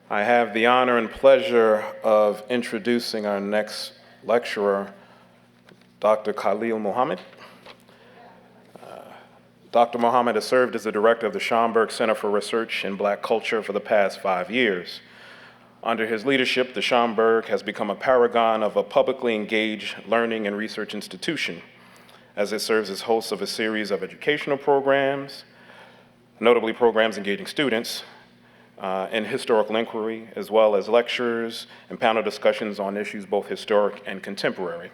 I have the honor and pleasure of introducing our next lecturer, Dr. Khalil Muhammad. Dr. Muhammad has served as the director of the Schomburg Center for Research in Black Culture for the past 5 years. Under his leadership, the Schomburg has become a paragon of a publicly engaged learning and research institution, as it serves as host of a series of educational programs, notably programs engaging students, in historical inquiry, as well as lectures and panel discussions on issues both historic and contemporary.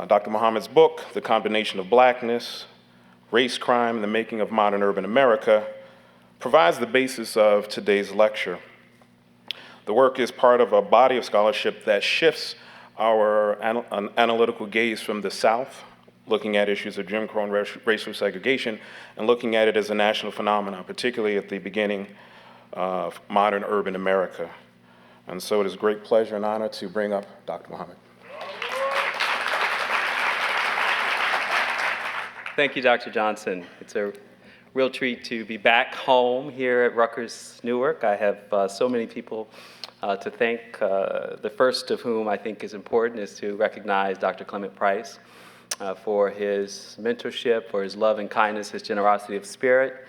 Dr. Muhammad's book, The Condemnation of Blackness, Race, Crime, and the Making of Modern Urban America, provides the basis of today's lecture. The work is part of a body of scholarship that shifts our analytical gaze from the South, looking at issues of Jim Crow and racial segregation, and looking at it as a national phenomenon, particularly at the beginning of modern urban America. And so it is a great pleasure and honor to bring up Dr. Muhammad. Thank you, Dr. Johnson. It's a real treat to be back home here at Rutgers Newark. I have so many people to thank, the first of whom I think is important is to recognize Dr. Clement Price for his mentorship, for his love and kindness, his generosity of spirit.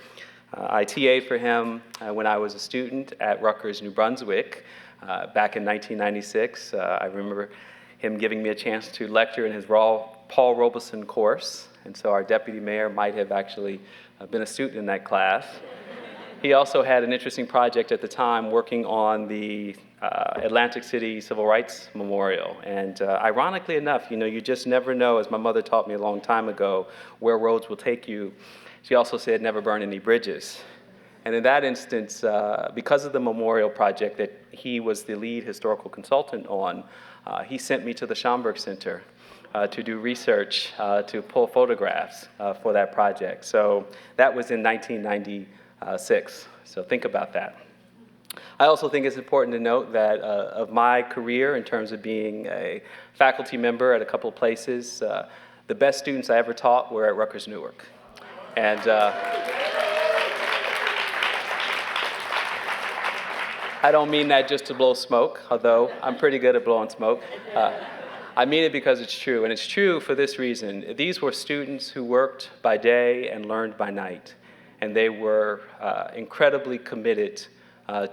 I TA'd for him when I was a student at Rutgers, New Brunswick, back in 1996. I remember him giving me a chance to lecture in his Paul Robeson course, and so our deputy mayor might have actually been a student in that class. He also had an interesting project at the time working on the Atlantic City Civil Rights Memorial. And ironically enough, you just never know, as my mother taught me a long time ago, where roads will take you. She also said, never burn any bridges. And in that instance, because of the memorial project that he was the lead historical consultant on, he sent me to the Schomburg Center to do research, to pull photographs for that project. So that was in 1996. So think about that. I also think it's important to note that of my career in terms of being a faculty member at a couple of places, the best students I ever taught were at Rutgers Newark. And I don't mean that just to blow smoke, although I'm pretty good at blowing smoke. I mean it because it's true, and it's true for this reason. These were students who worked by day and learned by night, and they were incredibly committed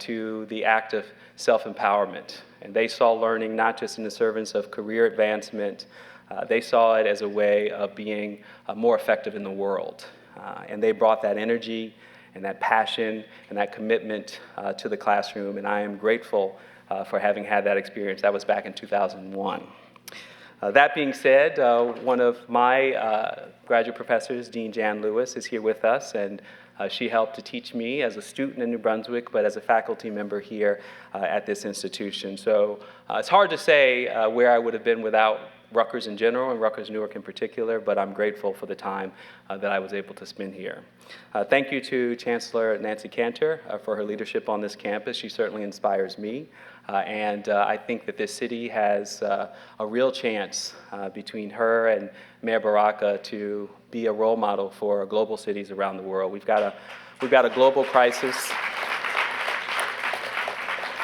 to the act of self-empowerment. And they saw learning not just in the service of career advancement, they saw it as a way of being more effective in the world. And they brought that energy and that passion and that commitment to the classroom, and I am grateful for having had that experience. That was back in 2001. That being said, one of my graduate professors, Dean Jan Lewis, is here with us, and she helped to teach me as a student in New Brunswick, but as a faculty member here at this institution. So it's hard to say where I would have been without Rutgers in general and Rutgers Newark in particular, but I'm grateful for the time that I was able to spend here. Thank you to Chancellor Nancy Cantor for her leadership on this campus. She certainly inspires me. And I think that this city has a real chance between her and Mayor Baraka to be a role model for global cities around the world. We've got a global crisis.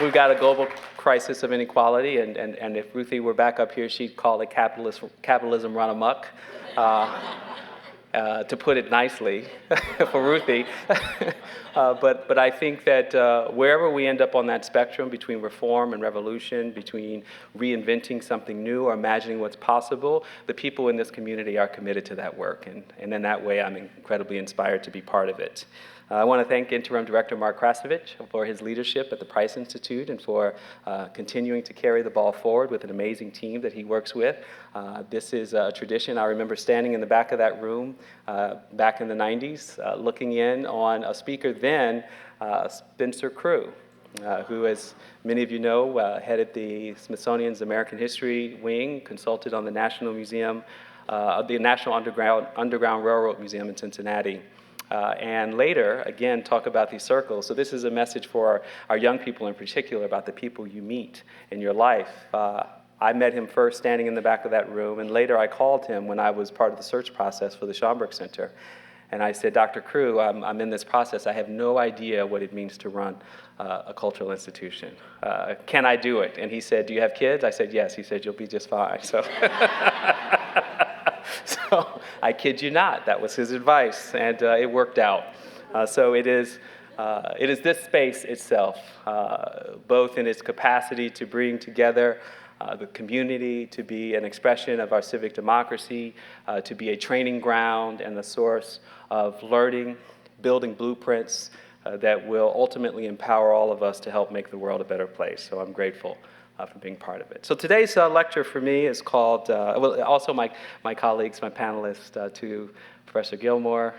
We've got a global crisis of inequality, and if Ruthie were back up here, she'd call it capitalism run amok. To put it nicely for Ruthie. But I think that wherever we end up on that spectrum between reform and revolution, between reinventing something new or imagining what's possible, the people in this community are committed to that work. And in that way, I'm incredibly inspired to be part of it. I want to thank Interim Director Mark Krasovich for his leadership at the Price Institute and for continuing to carry the ball forward with an amazing team that he works with. This is a tradition. I remember standing in the back of that room back in the 90s, looking in on a speaker then, Spencer Crew, who, as many of you know, headed the Smithsonian's American History Wing, consulted on the National Museum, the National Underground Railroad Museum in Cincinnati. And later, again, talk about these circles. So this is a message for our young people in particular about the people you meet in your life. I met him first standing in the back of that room, and later I called him when I was part of the search process for the Schomburg Center. And I said, Dr. Crew, I'm in this process. I have no idea what it means to run a cultural institution. Can I do it? And he said, do you have kids? I said, yes. He said, you'll be just fine. So, so I kid you not, that was his advice, and it worked out. So it is this space itself, both in its capacity to bring together the community, to be an expression of our civic democracy, to be a training ground and the source of learning, building blueprints that will ultimately empower all of us to help make the world a better place. So I'm grateful for being part of it. So today's lecture for me is called, well, also my colleagues, my panelists, to Professor Gilmore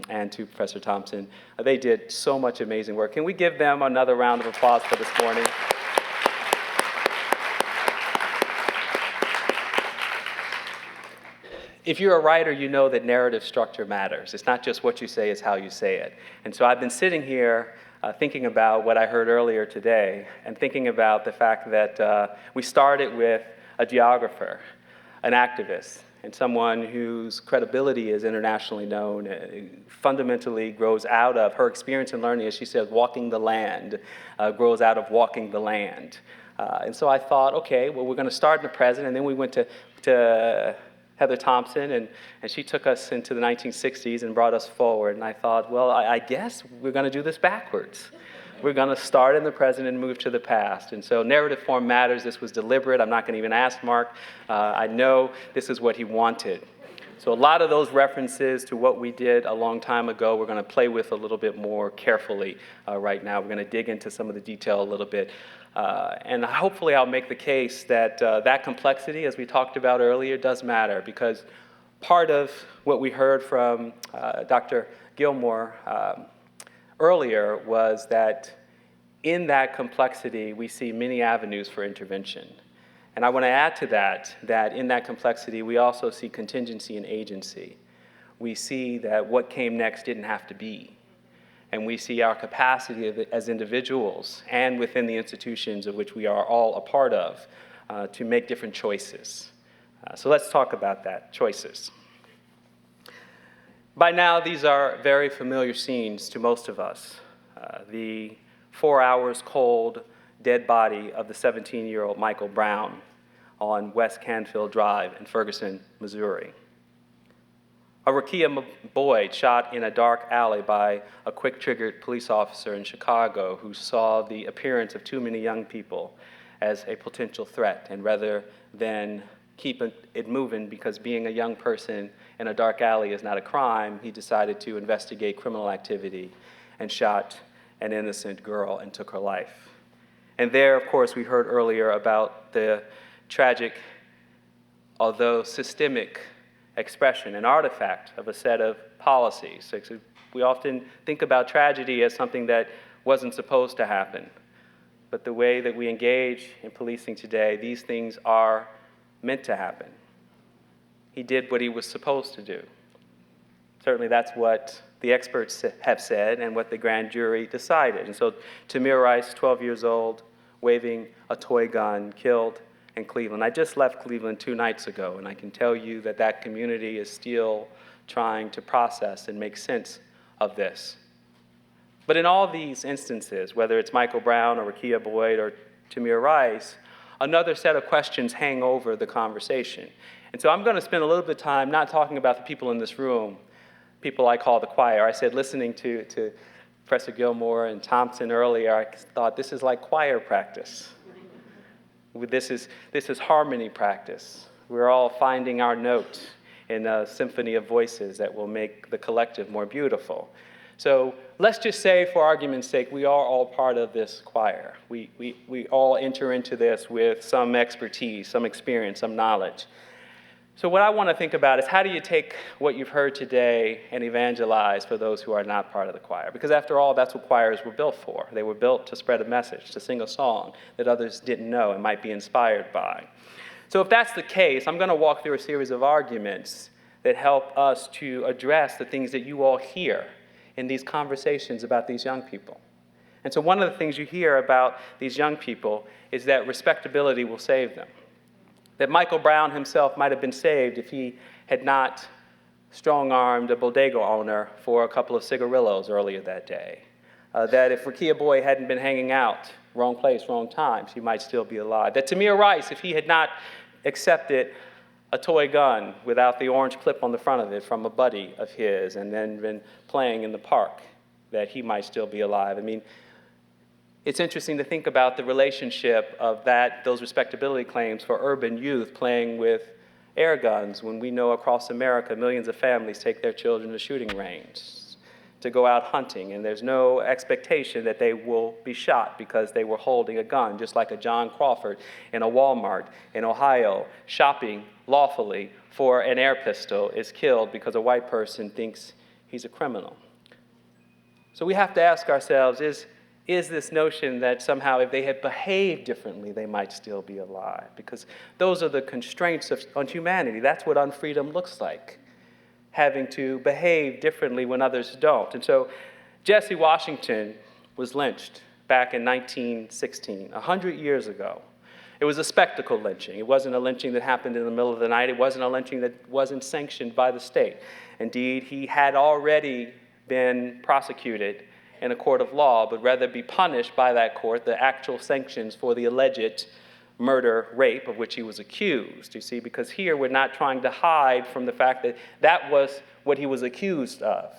and to Professor Thompson. They did so much amazing work. Can we give them another round of applause for this morning? If you're a writer, you know that narrative structure matters. It's not just what you say, it's how you say it. And so I've been sitting here thinking about what I heard earlier today and thinking about the fact that we started with a geographer, an activist, and someone whose credibility is internationally known, fundamentally grows out of her experience in learning, as she says, walking the land, grows out of walking the land. And so I thought, okay, well, we're going to start in the present, and then we went to Heather Thompson, and she took us into the 1960s and brought us forward. And I thought, well, I guess we're going to do this backwards. We're going to start in the present and move to the past. And so narrative form matters. This was deliberate. I'm not going to even ask Mark. I know this is what he wanted. So a lot of those references to what we did a long time ago, we're going to play with a little bit more carefully right now. We're going to dig into some of the detail a little bit. And hopefully I'll make the case that that complexity, as we talked about earlier, does matter, because part of what we heard from Dr. Gilmore earlier was that in that complexity, we see many avenues for intervention. And I want to add to that, that in that complexity, we also see contingency and agency. We see that what came next didn't have to be. And we see our capacity as individuals and within the institutions of which we are all a part of to make different choices. So let's talk about that, choices. By now, these are very familiar scenes to most of us. The 4 hours cold dead body of the 17-year-old Michael Brown on West Canfield Drive in Ferguson, Missouri. A Rakia Boyd shot in a dark alley by a quick-triggered police officer in Chicago who saw the appearance of too many young people as a potential threat, and rather than keep it moving because being a young person in a dark alley is not a crime, he decided to investigate criminal activity and shot an innocent girl and took her life. And there, of course, we heard earlier about the tragic, although systemic, expression, an artifact of a set of policies. We often think about tragedy as something that wasn't supposed to happen. But the way that we engage in policing today, these things are meant to happen. He did what he was supposed to do. Certainly that's what the experts have said and what the grand jury decided. And so Tamir Rice, 12 years old, waving a toy gun, killed in Cleveland. I just left Cleveland 2 nights ago, and I can tell you that that community is still trying to process and make sense of this. But in all these instances, whether it's Michael Brown or Rakia Boyd or Tamir Rice, another set of questions hang over the conversation. And so I'm going to spend a little bit of time not talking about the people in this room, people I call the choir. I said, listening to Professor Gilmore and Thompson earlier, I thought this is like choir practice. This is harmony practice. We're all finding our note in a symphony of voices that will make the collective more beautiful. So let's just say, for argument's sake, we are all part of this choir. We all enter into this with some expertise, some experience, some knowledge. So what I want to think about is, how do you take what you've heard today and evangelize for those who are not part of the choir? Because after all, that's what choirs were built for. They were built to spread a message, to sing a song that others didn't know and might be inspired by. So if that's the case, I'm going to walk through a series of arguments that help us to address the things that you all hear in these conversations about these young people. And so one of the things you hear about these young people is that respectability will save them. That Michael Brown himself might have been saved if he had not strong-armed a bodega owner for a couple of cigarillos earlier that day. That if Rekia Boy hadn't been hanging out, wrong place, wrong time, she might still be alive. That Tamir Rice, if he had not accepted a toy gun without the orange clip on the front of it from a buddy of his and then been playing in the park, that he might still be alive. I mean, it's interesting to think about the relationship of those respectability claims for urban youth playing with air guns when we know across America millions of families take their children to shooting range to go out hunting, and there's no expectation that they will be shot because they were holding a gun, just like a John Crawford in a Walmart in Ohio shopping lawfully for an air pistol is killed because a white person thinks he's a criminal. So we have to ask ourselves, is this notion that somehow if they had behaved differently, they might still be alive? Because those are the constraints on humanity. That's what unfreedom looks like, having to behave differently when others don't. And so Jesse Washington was lynched back in 1916, 100 years ago. It was a spectacle lynching. It wasn't a lynching that happened in the middle of the night. It wasn't a lynching that wasn't sanctioned by the state. Indeed, he had already been prosecuted in a court of law, but rather be punished by that court, the actual sanctions for the alleged murder, rape of which he was accused, you see, because here we're not trying to hide from the fact that that was what he was accused of.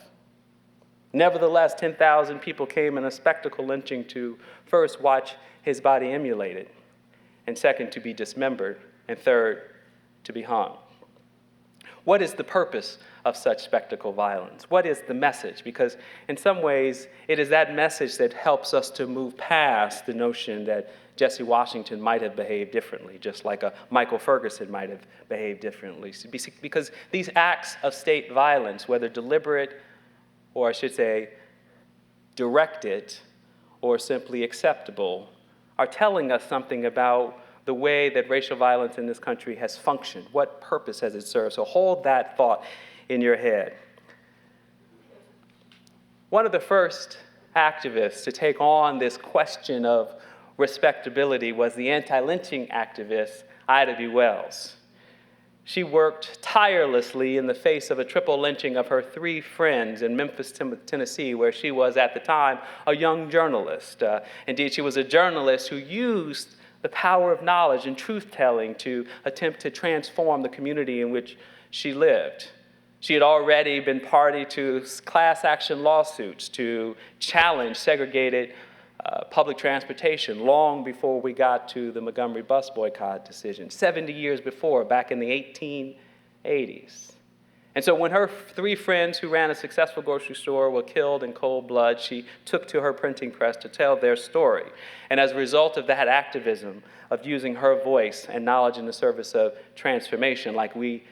Nevertheless, 10,000 people came in a spectacle lynching to first watch his body immolated, and second, to be dismembered, and third, to be hung. What is the purpose of such spectacle violence? What is the message? Because in some ways, it is that message that helps us to move past the notion that Jesse Washington might have behaved differently, just like a Michael Ferguson might have behaved differently. Because these acts of state violence, whether deliberate, or I should say, directed, or simply acceptable, are telling us something about the way that racial violence in this country has functioned. What purpose has it served? So hold that thought in your head. One of the first activists to take on this question of respectability was the anti-lynching activist Ida B. Wells. She worked tirelessly in the face of a triple lynching of her 3 friends in Memphis, Tennessee, where she was at the time a young journalist. Indeed, she was a journalist who used the power of knowledge and truth-telling to attempt to transform the community in which she lived. She had already been party to class action lawsuits to challenge segregated public transportation long before we got to the Montgomery bus boycott decision, 70 years before, back in the 1880s. And so when her 3 friends who ran a successful grocery store were killed in cold blood, she took to her printing press to tell their story. And as a result of that activism, of using her voice and knowledge in the service of transformation like we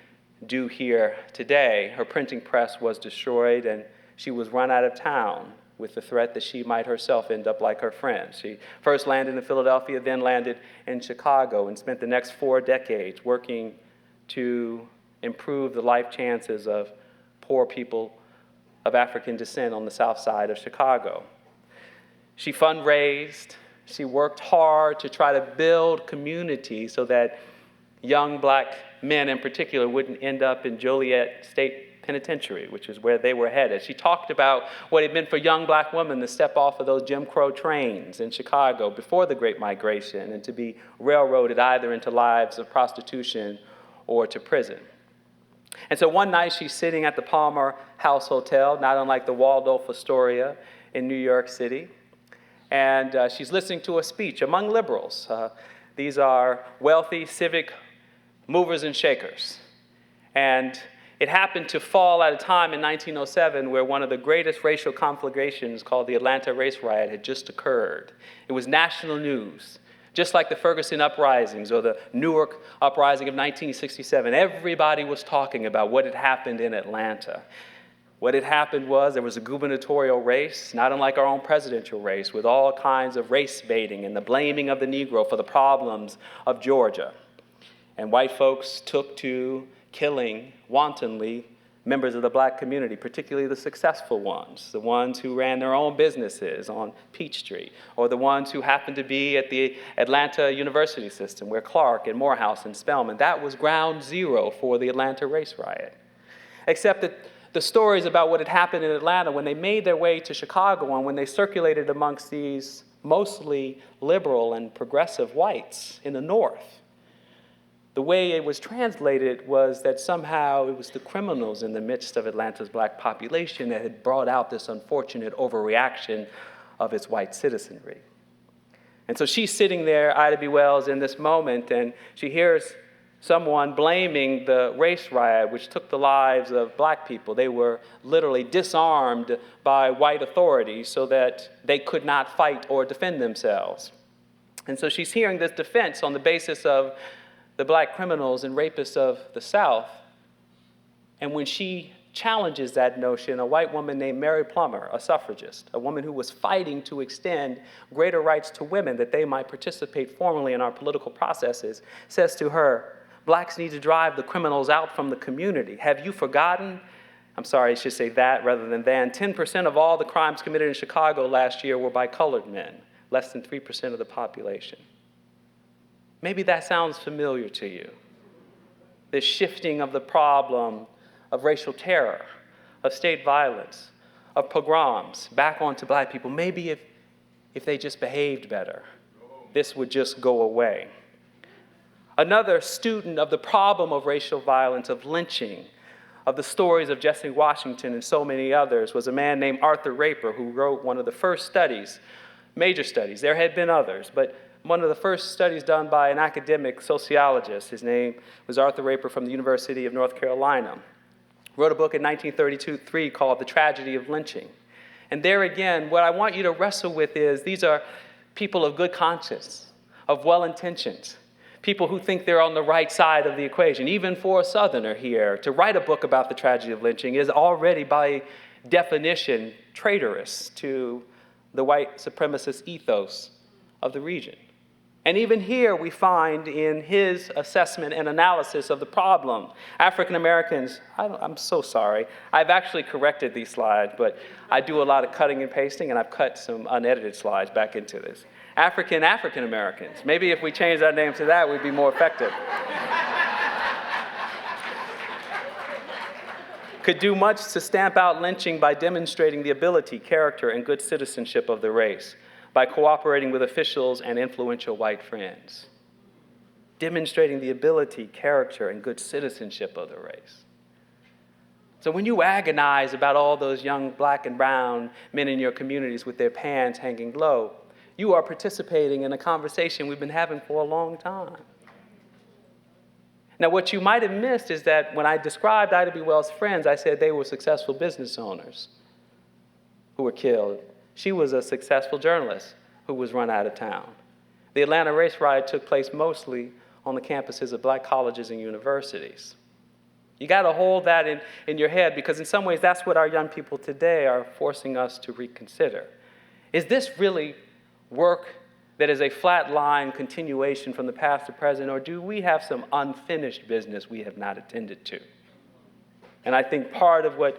do here today, her printing press was destroyed and she was run out of town with the threat that she might herself end up like her friends. She first landed in Philadelphia, then landed in Chicago, and spent the next 4 decades working to improve the life chances of poor people of African descent on the south side of Chicago. She fundraised, she worked hard to try to build community so that young black men in particular wouldn't end up in Joliet State Penitentiary, which is where they were headed. She talked about what it meant for young black women to step off of those Jim Crow trains in Chicago before the Great Migration and to be railroaded either into lives of prostitution or to prison. And so one night she's sitting at the Palmer House Hotel, not unlike the Waldorf Astoria in New York City, and she's listening to a speech among liberals. These are wealthy civic movers and shakers. And it happened to fall at a time in 1907 where one of the greatest racial conflagrations called the Atlanta Race Riot had just occurred. It was national news. Just like the Ferguson Uprisings or the Newark Uprising of 1967, everybody was talking about what had happened in Atlanta. What had happened was there was a gubernatorial race, not unlike our own presidential race, with all kinds of race baiting and the blaming of the Negro for the problems of Georgia. And white folks took to killing wantonly members of the black community, particularly the successful ones, the ones who ran their own businesses on Peachtree, or the ones who happened to be at the Atlanta University system, where Clark and Morehouse and Spelman, that was ground zero for the Atlanta Race Riot. except that the stories about what had happened in Atlanta, when they made their way to Chicago and when they circulated amongst these mostly liberal and progressive whites in the North, the way it was translated was that somehow it was the criminals in the midst of Atlanta's black population that had brought out this unfortunate overreaction of its white citizenry. And so she's sitting there, Ida B. Wells, in this moment, and she hears someone blaming the race riot which took the lives of black people. They were literally disarmed by white authorities so that they could not fight or defend themselves. And so she's hearing this defense on the basis of the black criminals and rapists of the South. And when she challenges that notion, a white woman named Mary Plummer, a suffragist, a woman who was fighting to extend greater rights to women that they might participate formally in our political processes, says to her, "Blacks need to drive the criminals out from the community. Have you forgotten?" I'm sorry, I should say that rather than 10% of all the crimes committed in Chicago last year were by colored men, less than 3% of the population. Maybe that sounds familiar to you. This shifting of the problem of racial terror, of state violence, of pogroms back onto black people. Maybe if they just behaved better, this would just go away. Another student of the problem of racial violence, of lynching, of the stories of Jesse Washington and so many others, was a man named Arthur Raper, who wrote one of the first studies, major studies. There had been others, but one of the first studies done by an academic sociologist. His name was Arthur Raper from the University of North Carolina. Wrote a book in 1932-3 called The Tragedy of Lynching. And there again, what I want you to wrestle with is these are people of good conscience, of well-intentions, people who think they're on the right side of the equation. Even for a Southerner here, to write a book about the tragedy of lynching is already by definition traitorous to the white supremacist ethos of the region. And even here we find in his assessment and analysis of the problem, African Americans, I'm so sorry, I've actually corrected these slides, but I do a lot of cutting and pasting, and I've cut some unedited slides back into this. African Americans, maybe if we change our name to that, we'd be more effective. Could do much to stamp out lynching by demonstrating the ability, character, and good citizenship of the race, by cooperating with officials and influential white friends. Demonstrating the ability, character, and good citizenship of the race. So when you agonize about all those young black and brown men in your communities with their pants hanging low, you are participating in a conversation we've been having for a long time. Now, what you might have missed is that when I described Ida B. Wells' friends, I said they were successful business owners who were killed. She was a successful journalist who was run out of town. The Atlanta race riot took place mostly on the campuses of black colleges and universities. You got to hold that in your head, because in some ways that's what our young people today are forcing us to reconsider. Is this really work that is a flat line continuation from the past to present, or do we have some unfinished business we have not attended to? And I think part of what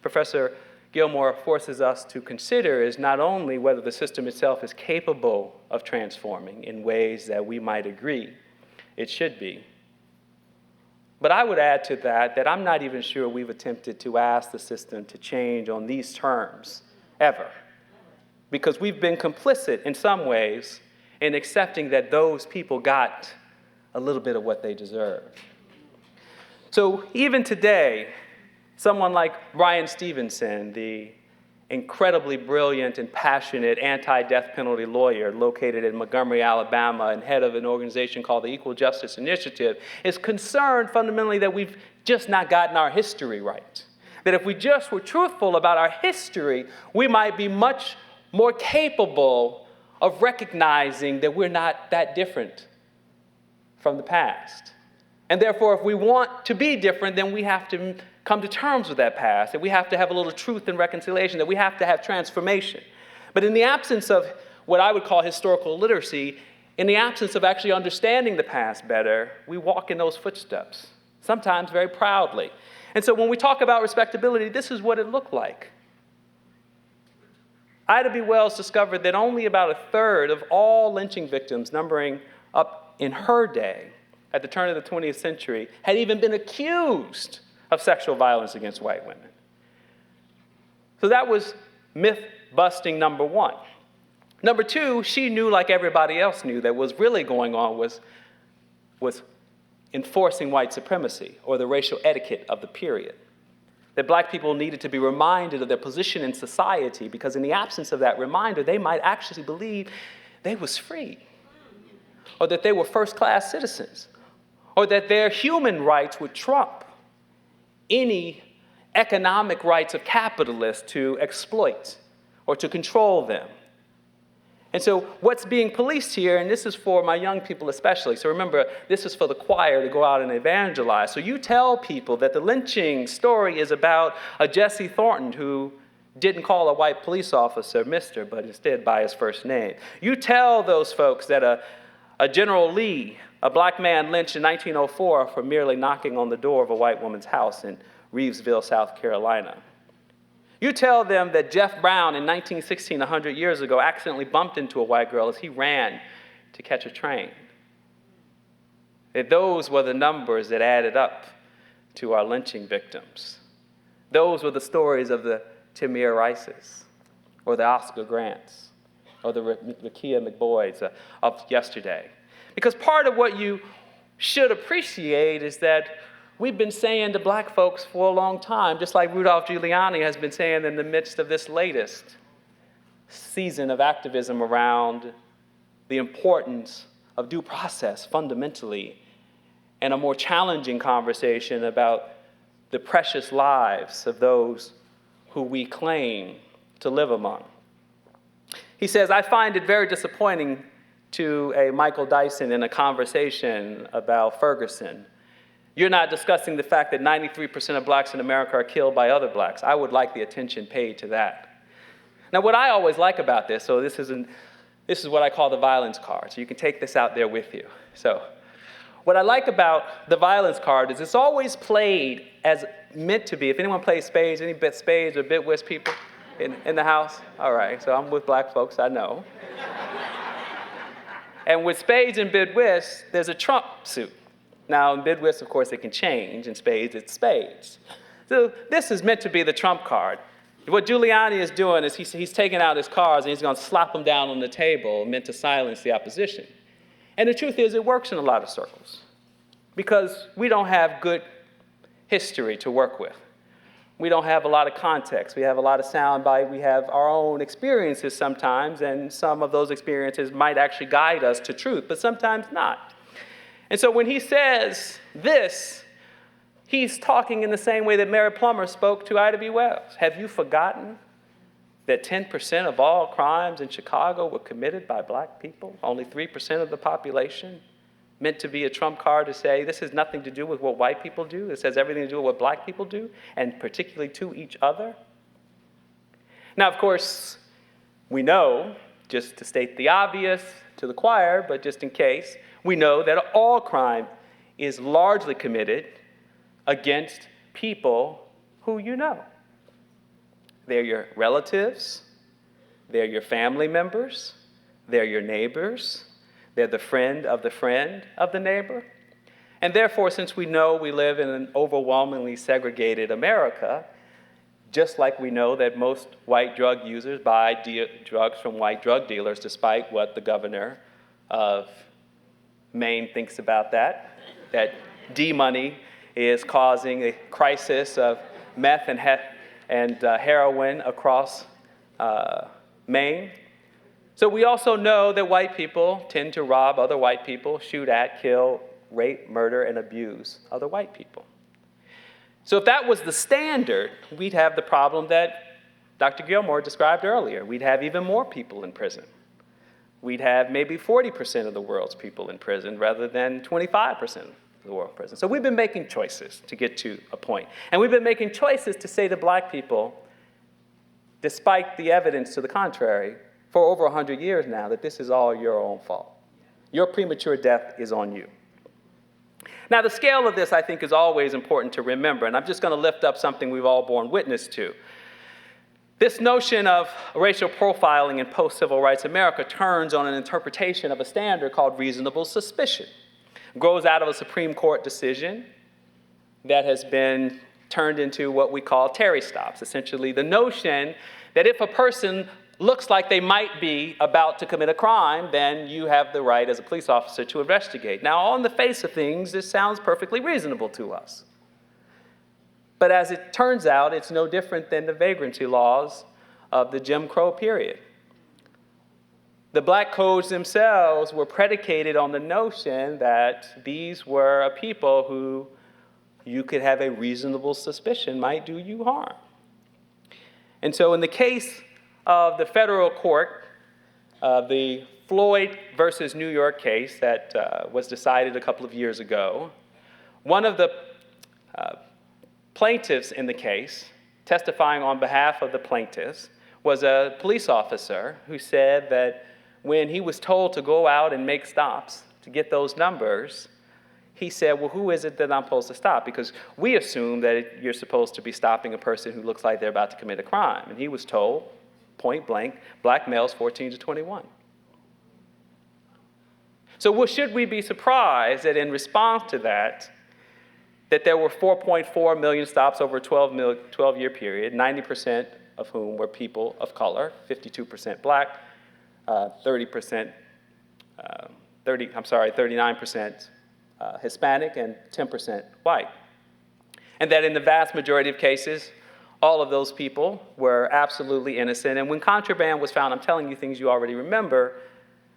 Professor Gilmore forces us to consider is not only whether the system itself is capable of transforming in ways that we might agree it should be, but I would add to that I'm not even sure we've attempted to ask the system to change on these terms ever, because we've been complicit in some ways in accepting that those people got a little bit of what they deserved. So even today, someone like Bryan Stevenson, the incredibly brilliant and passionate anti-death penalty lawyer located in Montgomery, Alabama, and head of an organization called the Equal Justice Initiative, is concerned fundamentally that we've just not gotten our history right. That if we just were truthful about our history, we might be much more capable of recognizing that we're not that different from the past. And therefore, if we want to be different, then we have to come to terms with that past, that we have to have a little truth and reconciliation, that we have to have transformation. But in the absence of what I would call historical literacy, in the absence of actually understanding the past better, we walk in those footsteps, sometimes very proudly. And so when we talk about respectability, this is what it looked like. Ida B. Wells discovered that only about a third of all lynching victims, numbering up in her day, at the turn of the 20th century, had even been accused of sexual violence against white women. So that was myth busting number one. Number two, she knew, like everybody else knew, that what was really going on was enforcing white supremacy, or the racial etiquette of the period. That black people needed to be reminded of their position in society, because in the absence of that reminder, they might actually believe they was free, or that they were first-class citizens, or that their human rights would trump any economic rights of capitalists to exploit or to control them. And so what's being policed here, and this is for my young people especially, so remember, this is for the choir to go out and evangelize. So you tell people that the lynching story is about a Jesse Thornton who didn't call a white police officer Mr., but instead by his first name. You tell those folks that a General Lee, a black man lynched in 1904 for merely knocking on the door of a white woman's house in Reevesville, South Carolina. You tell them that Jeff Brown in 1916, 100 years ago, accidentally bumped into a white girl as he ran to catch a train. That those were the numbers that added up to our lynching victims. Those were the stories of the Tamir Rices, or the Oscar Grants, or the Lakia McBoyds of yesterday. Because part of what you should appreciate is that we've been saying to black folks for a long time, just like Rudolph Giuliani has been saying in the midst of this latest season of activism around the importance of due process fundamentally, and a more challenging conversation about the precious lives of those who we claim to live among. He says, I find it very disappointing to a Michael Dyson in a conversation about Ferguson. You're not discussing the fact that 93% of blacks in America are killed by other blacks. I would like the attention paid to that. Now, what I always like about this, so this is what I call the violence card. So you can take this out there with you. So what I like about the violence card is it's always played as meant to be. If anyone plays spades, any bit spades or bit whist people in the house? All right, so I'm with black folks, I know. And with spades and bid whist, there's a trump suit. Now, in bid whist, of course, it can change. In spades, it's spades. So this is meant to be the trump card. What Giuliani is doing is he's taking out his cards and he's going to slap them down on the table, meant to silence the opposition. And the truth is, it works in a lot of circles because we don't have good history to work with. We don't have a lot of context. We have a lot of soundbite. We have our own experiences sometimes, and some of those experiences might actually guide us to truth, but sometimes not. And so when he says this, he's talking in the same way that Mary Plummer spoke to Ida B. Wells. Have you forgotten that 10% of all crimes in Chicago were committed by black people? Only 3% of the population? Meant to be a trump card to say this has nothing to do with what white people do. This has everything to do with what black people do, and particularly to each other. Now, of course, we know, just to state the obvious to the choir, but just in case, we know that all crime is largely committed against people who you know. They're your relatives, they're your family members, they're your neighbors, they're the friend of the neighbor. And therefore, since we know we live in an overwhelmingly segregated America, just like we know that most white drug users buy drugs from white drug dealers, despite what the governor of Maine thinks about that D-money is causing a crisis of meth and heroin across Maine. So we also know that white people tend to rob other white people, shoot at, kill, rape, murder, and abuse other white people. So if that was the standard, we'd have the problem that Dr. Gilmore described earlier. We'd have even more people in prison. We'd have maybe 40% of the world's people in prison rather than 25% of the world in prison. So we've been making choices to get to a point. And we've been making choices to say to black people, despite the evidence to the contrary, for over 100 years now, that this is all your own fault. Your premature death is on you. Now, the scale of this, I think, is always important to remember, and I'm just going to lift up something we've all borne witness to. This notion of racial profiling in post-civil rights America turns on an interpretation of a standard called reasonable suspicion. It grows out of a Supreme Court decision that has been turned into what we call Terry stops, essentially the notion that if a person looks like they might be about to commit a crime, then you have the right as a police officer to investigate. Now, on the face of things, this sounds perfectly reasonable to us. But as it turns out, it's no different than the vagrancy laws of the Jim Crow period. The black codes themselves were predicated on the notion that these were a people who you could have a reasonable suspicion might do you harm. And so in the case of the federal court, the Floyd versus New York case that was decided a couple of years ago, one of the plaintiffs in the case, testifying on behalf of the plaintiffs, was a police officer who said that when he was told to go out and make stops to get those numbers, he said, well, who is it that I'm supposed to stop? Because we assume that you're supposed to be stopping a person who looks like they're about to commit a crime. And he was told, point blank, black males 14 to 21. So should we be surprised that in response to that there were 4.4 million stops over a 12-year period, 90% of whom were people of color, 52% black, 39% Hispanic, and 10% white. And that in the vast majority of cases, all of those people were absolutely innocent. And when contraband was found, I'm telling you things you already remember,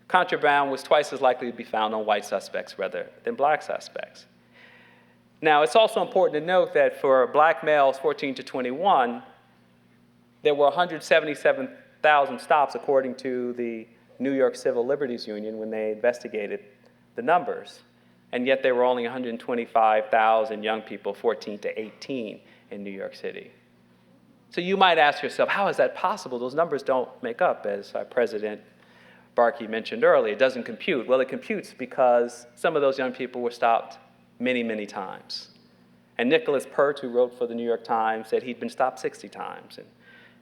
contraband was twice as likely to be found on white suspects rather than black suspects. Now, it's also important to note that for black males 14 to 21, there were 177,000 stops according to the New York Civil Liberties Union when they investigated the numbers. And yet there were only 125,000 young people 14 to 18 in New York City. So you might ask yourself, how is that possible? Those numbers don't make up, as our President Barkey mentioned earlier. It doesn't compute. Well, it computes because some of those young people were stopped many, many times. And Nicholas Pert, who wrote for the New York Times, said he'd been stopped 60 times. And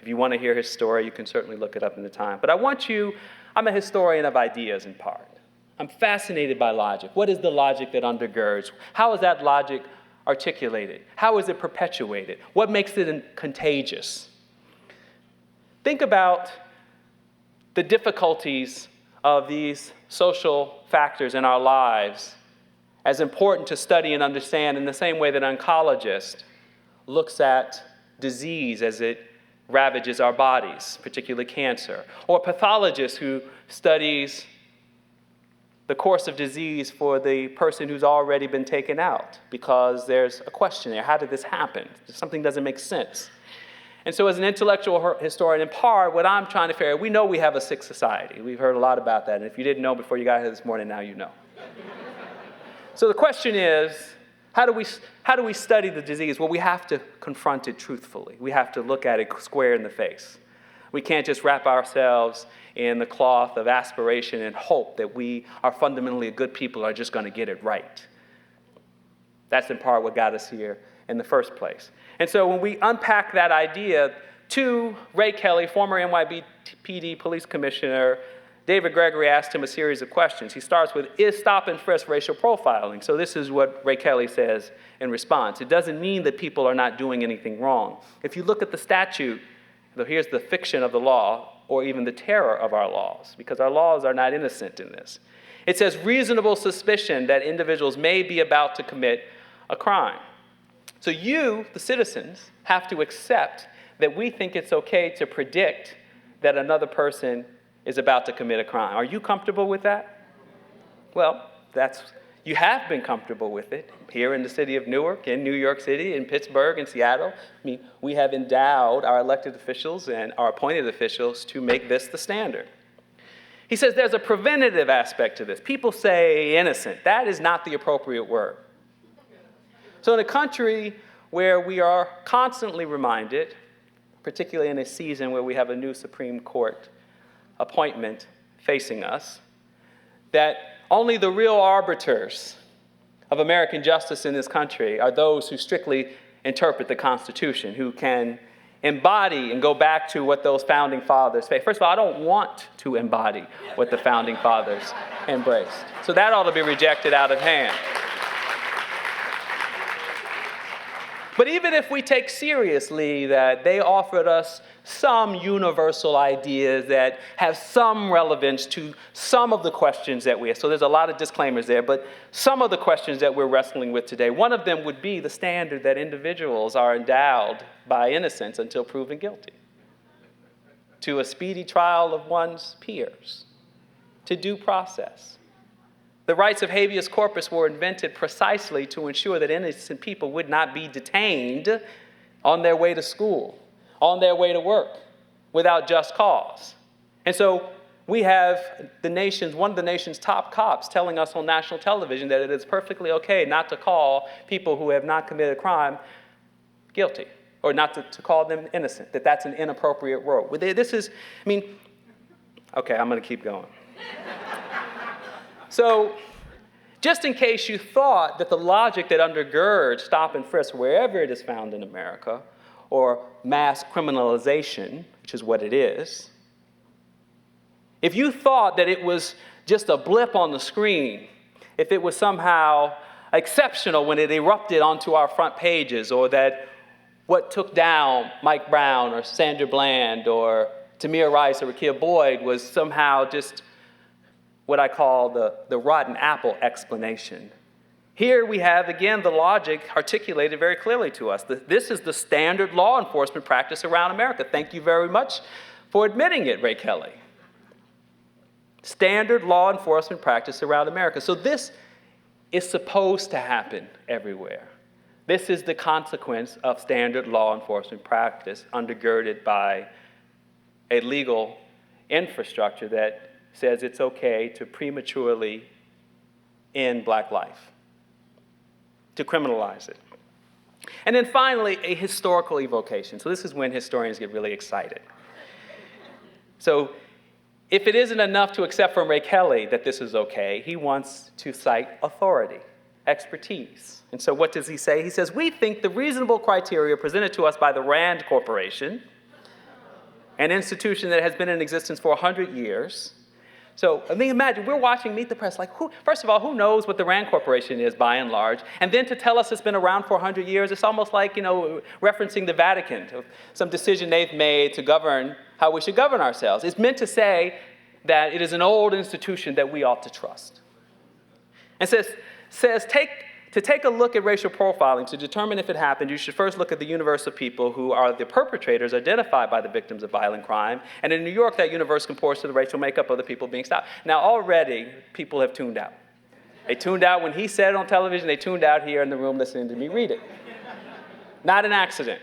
if you want to hear his story, you can certainly look it up in the Time. But I'm a historian of ideas in part. I'm fascinated by logic. What is the logic that undergirds? How is that logic articulated? How is it perpetuated? What makes it contagious? Think about the difficulties of these social factors in our lives as important to study and understand in the same way that an oncologist looks at disease as it ravages our bodies, particularly cancer, or a pathologist who studies the course of disease for the person who's already been taken out because there's a question there. How did this happen? Something doesn't make sense. And so as an intellectual historian, in part, what I'm trying to figure out, we know we have a sick society. We've heard a lot about that. And if you didn't know before you got here this morning, now you know. So the question is, how do we study the disease? Well, we have to confront it truthfully. We have to look at it square in the face. We can't just wrap ourselves in the cloth of aspiration and hope that we are fundamentally good people are just going to get it right. That's in part what got us here in the first place. And so when we unpack that idea, to Ray Kelly, former NYPD police commissioner, David Gregory asked him a series of questions. He starts with, is stop and frisk racial profiling? So this is what Ray Kelly says in response. It doesn't mean that people are not doing anything wrong. If you look at the statute, here's the fiction of the law, or even the terror of our laws, because our laws are not innocent in this. It says reasonable suspicion that individuals may be about to commit a crime. So you, the citizens, have to accept that we think it's okay to predict that another person is about to commit a crime. Are you comfortable with that? Well, you have been comfortable with it here in the city of Newark, in New York City, in Pittsburgh, in Seattle. I mean, we have endowed our elected officials and our appointed officials to make this the standard. He says there's a preventative aspect to this. People say innocent. That is not the appropriate word. So in a country where we are constantly reminded, particularly in a season where we have a new Supreme Court appointment facing us, that only the real arbiters of American justice in this country are those who strictly interpret the Constitution, who can embody and go back to what those founding fathers say. First of all, I don't want to embody what the founding fathers embraced. So that ought to be rejected out of hand. But even if we take seriously that they offered us some universal ideas that have some relevance to some of the questions that we have, so there's a lot of disclaimers there, but some of the questions that we're wrestling with today, one of them would be the standard that individuals are endowed by innocence until proven guilty, to a speedy trial of one's peers, to due process. The rights of habeas corpus were invented precisely to ensure that innocent people would not be detained on their way to school, on their way to work, without just cause. And so we have one of the nation's top cops telling us on national television that it is perfectly okay not to call people who have not committed a crime guilty, or not to call them innocent, that that's an inappropriate word. Okay, I'm going to keep going. So, just in case you thought that the logic that undergirds stop and frisk wherever it is found in America, or mass criminalization, which is what it is, if you thought that it was just a blip on the screen, if it was somehow exceptional when it erupted onto our front pages, or that what took down Mike Brown or Sandra Bland or Tamir Rice or Rekia Boyd was somehow just what I call the rotten apple explanation. Here we have, again, the logic articulated very clearly to us. This is the standard law enforcement practice around America. Thank you very much for admitting it, Ray Kelly. Standard law enforcement practice around America. So this is supposed to happen everywhere. This is the consequence of standard law enforcement practice undergirded by a legal infrastructure that says it's okay to prematurely end Black life, to criminalize it. And then finally, a historical evocation. So this is when historians get really excited. So if it isn't enough to accept from Ray Kelly that this is okay, he wants to cite authority, expertise. And so what does he say? He says, we think the reasonable criteria presented to us by the Rand Corporation, an institution that has been in existence for 100 years. So, imagine, we're watching Meet the Press, first of all, who knows what the Rand Corporation is by and large? And then to tell us it's been around for 100 years, it's almost like, referencing the Vatican, some decision they've made to govern how we should govern ourselves. It's meant to say that it is an old institution that we ought to trust. And says to take a look at racial profiling to determine if it happened, you should first look at the universe of people who are the perpetrators identified by the victims of violent crime. And in New York, that universe comports to the racial makeup of the people being stopped. Now, already, people have tuned out. They tuned out when he said it on television. They tuned out here in the room listening to me read it. Not an accident.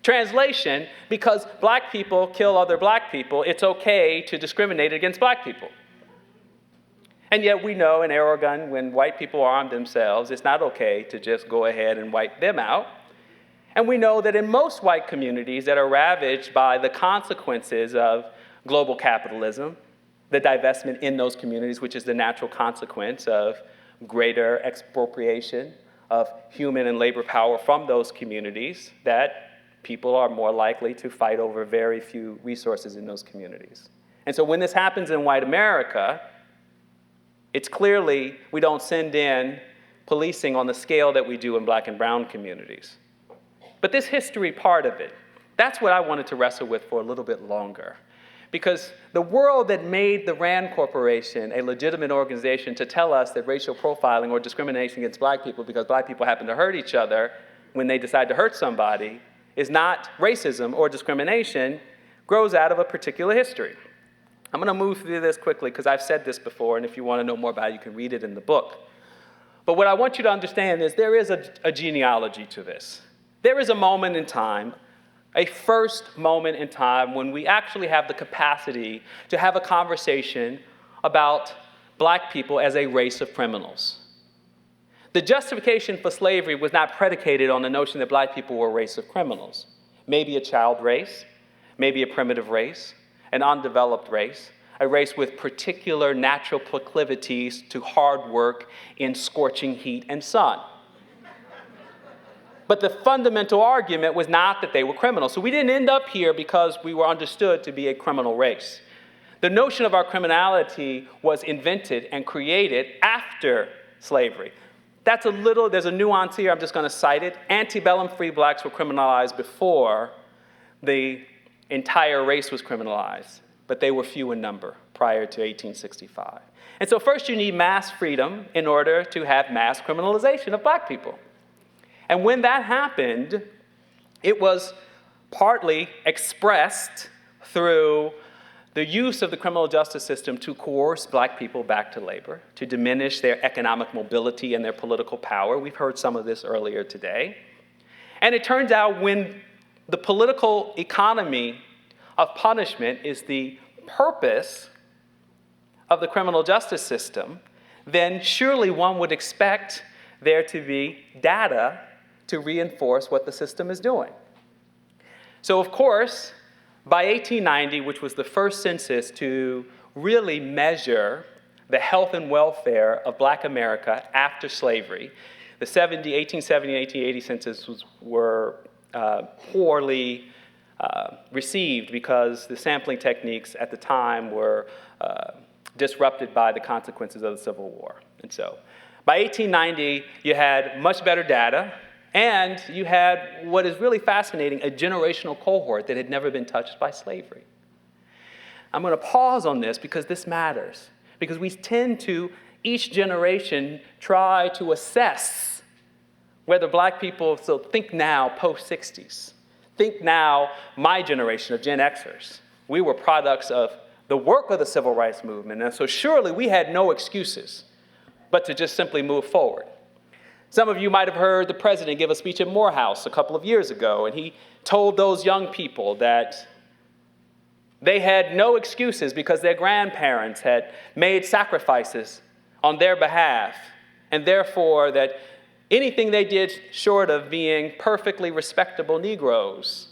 Translation, because Black people kill other Black people, it's okay to discriminate against Black people. And yet we know in Oregon, when white people arm themselves, it's not okay to just go ahead and wipe them out. And we know that in most white communities that are ravaged by the consequences of global capitalism, the divestment in those communities, which is the natural consequence of greater expropriation of human and labor power from those communities, that people are more likely to fight over very few resources in those communities. And so when this happens in white America, it's clearly we don't send in policing on the scale that we do in Black and brown communities. But this history part of it, that's what I wanted to wrestle with for a little bit longer. Because the world that made the Rand Corporation a legitimate organization to tell us that racial profiling or discrimination against Black people because Black people happen to hurt each other when they decide to hurt somebody is not racism or discrimination, grows out of a particular history. I'm going to move through this quickly because I've said this before, and if you want to know more about it, you can read it in the book. But what I want you to understand is there is a genealogy to this. There is a moment in time, a first moment in time when we actually have the capacity to have a conversation about Black people as a race of criminals. The justification for slavery was not predicated on the notion that Black people were a race of criminals. Maybe a child race, maybe a primitive race, an undeveloped race, a race with particular natural proclivities to hard work in scorching heat and sun. But the fundamental argument was not that they were criminals. So we didn't end up here because we were understood to be a criminal race. The notion of our criminality was invented and created after slavery. There's a nuance here, I'm just going to cite it. Antebellum free blacks were criminalized before the entire race was criminalized, but they were few in number prior to 1865. And so first you need mass freedom in order to have mass criminalization of black people. And when that happened, it was partly expressed through the use of the criminal justice system to coerce black people back to labor, to diminish their economic mobility and their political power. We've heard some of this earlier today. And it turns out when the political economy of punishment is the purpose of the criminal justice system, then surely one would expect there to be data to reinforce what the system is doing. So of course, by 1890, which was the first census to really measure the health and welfare of black America after slavery, the 1870 and 1880 censuses were poorly received because the sampling techniques at the time were disrupted by the consequences of the Civil War. And so by 1890, you had much better data, and you had what is really fascinating, a generational cohort that had never been touched by slavery. I'm going to pause on this because this matters, because we tend to, each generation, try to assess whether black people, so think now, post-60s, think now, my generation of Gen Xers. We were products of the work of the civil rights movement, and so surely we had no excuses but to just simply move forward. Some of you might have heard the president give a speech at Morehouse a couple of years ago, and he told those young people that they had no excuses because their grandparents had made sacrifices on their behalf, and therefore that anything they did short of being perfectly respectable Negroes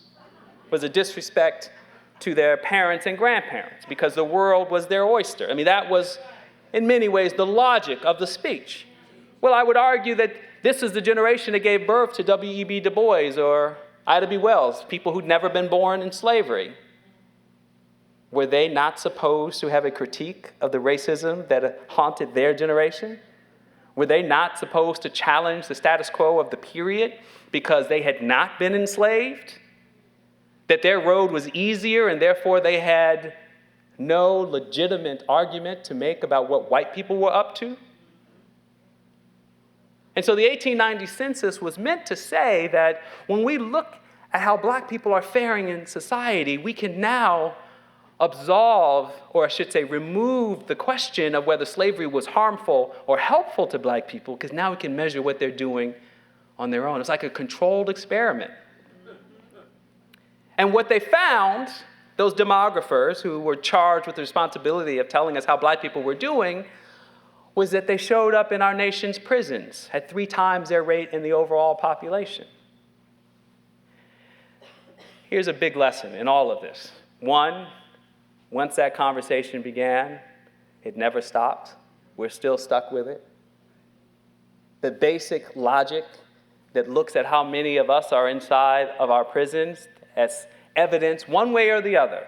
was a disrespect to their parents and grandparents because the world was their oyster. I mean, that was, in many ways, the logic of the speech. Well, I would argue that this is the generation that gave birth to W.E.B. Du Bois or Ida B. Wells, people who'd never been born in slavery. Were they not supposed to have a critique of the racism that haunted their generation? Were they not supposed to challenge the status quo of the period because they had not been enslaved? That their road was easier and therefore they had no legitimate argument to make about what white people were up to? And so the 1890 census was meant to say that when we look at how black people are faring in society, we can now absolve, or I should say remove the question of whether slavery was harmful or helpful to black people, because now we can measure what they're doing on their own. It's like a controlled experiment. And what they found, those demographers who were charged with the responsibility of telling us how black people were doing, was that they showed up in our nation's prisons, had 3 times their rate in the overall population. Here's a big lesson in all of this. One, once that conversation began, it never stopped. We're still stuck with it. The basic logic that looks at how many of us are inside of our prisons as evidence one way or the other.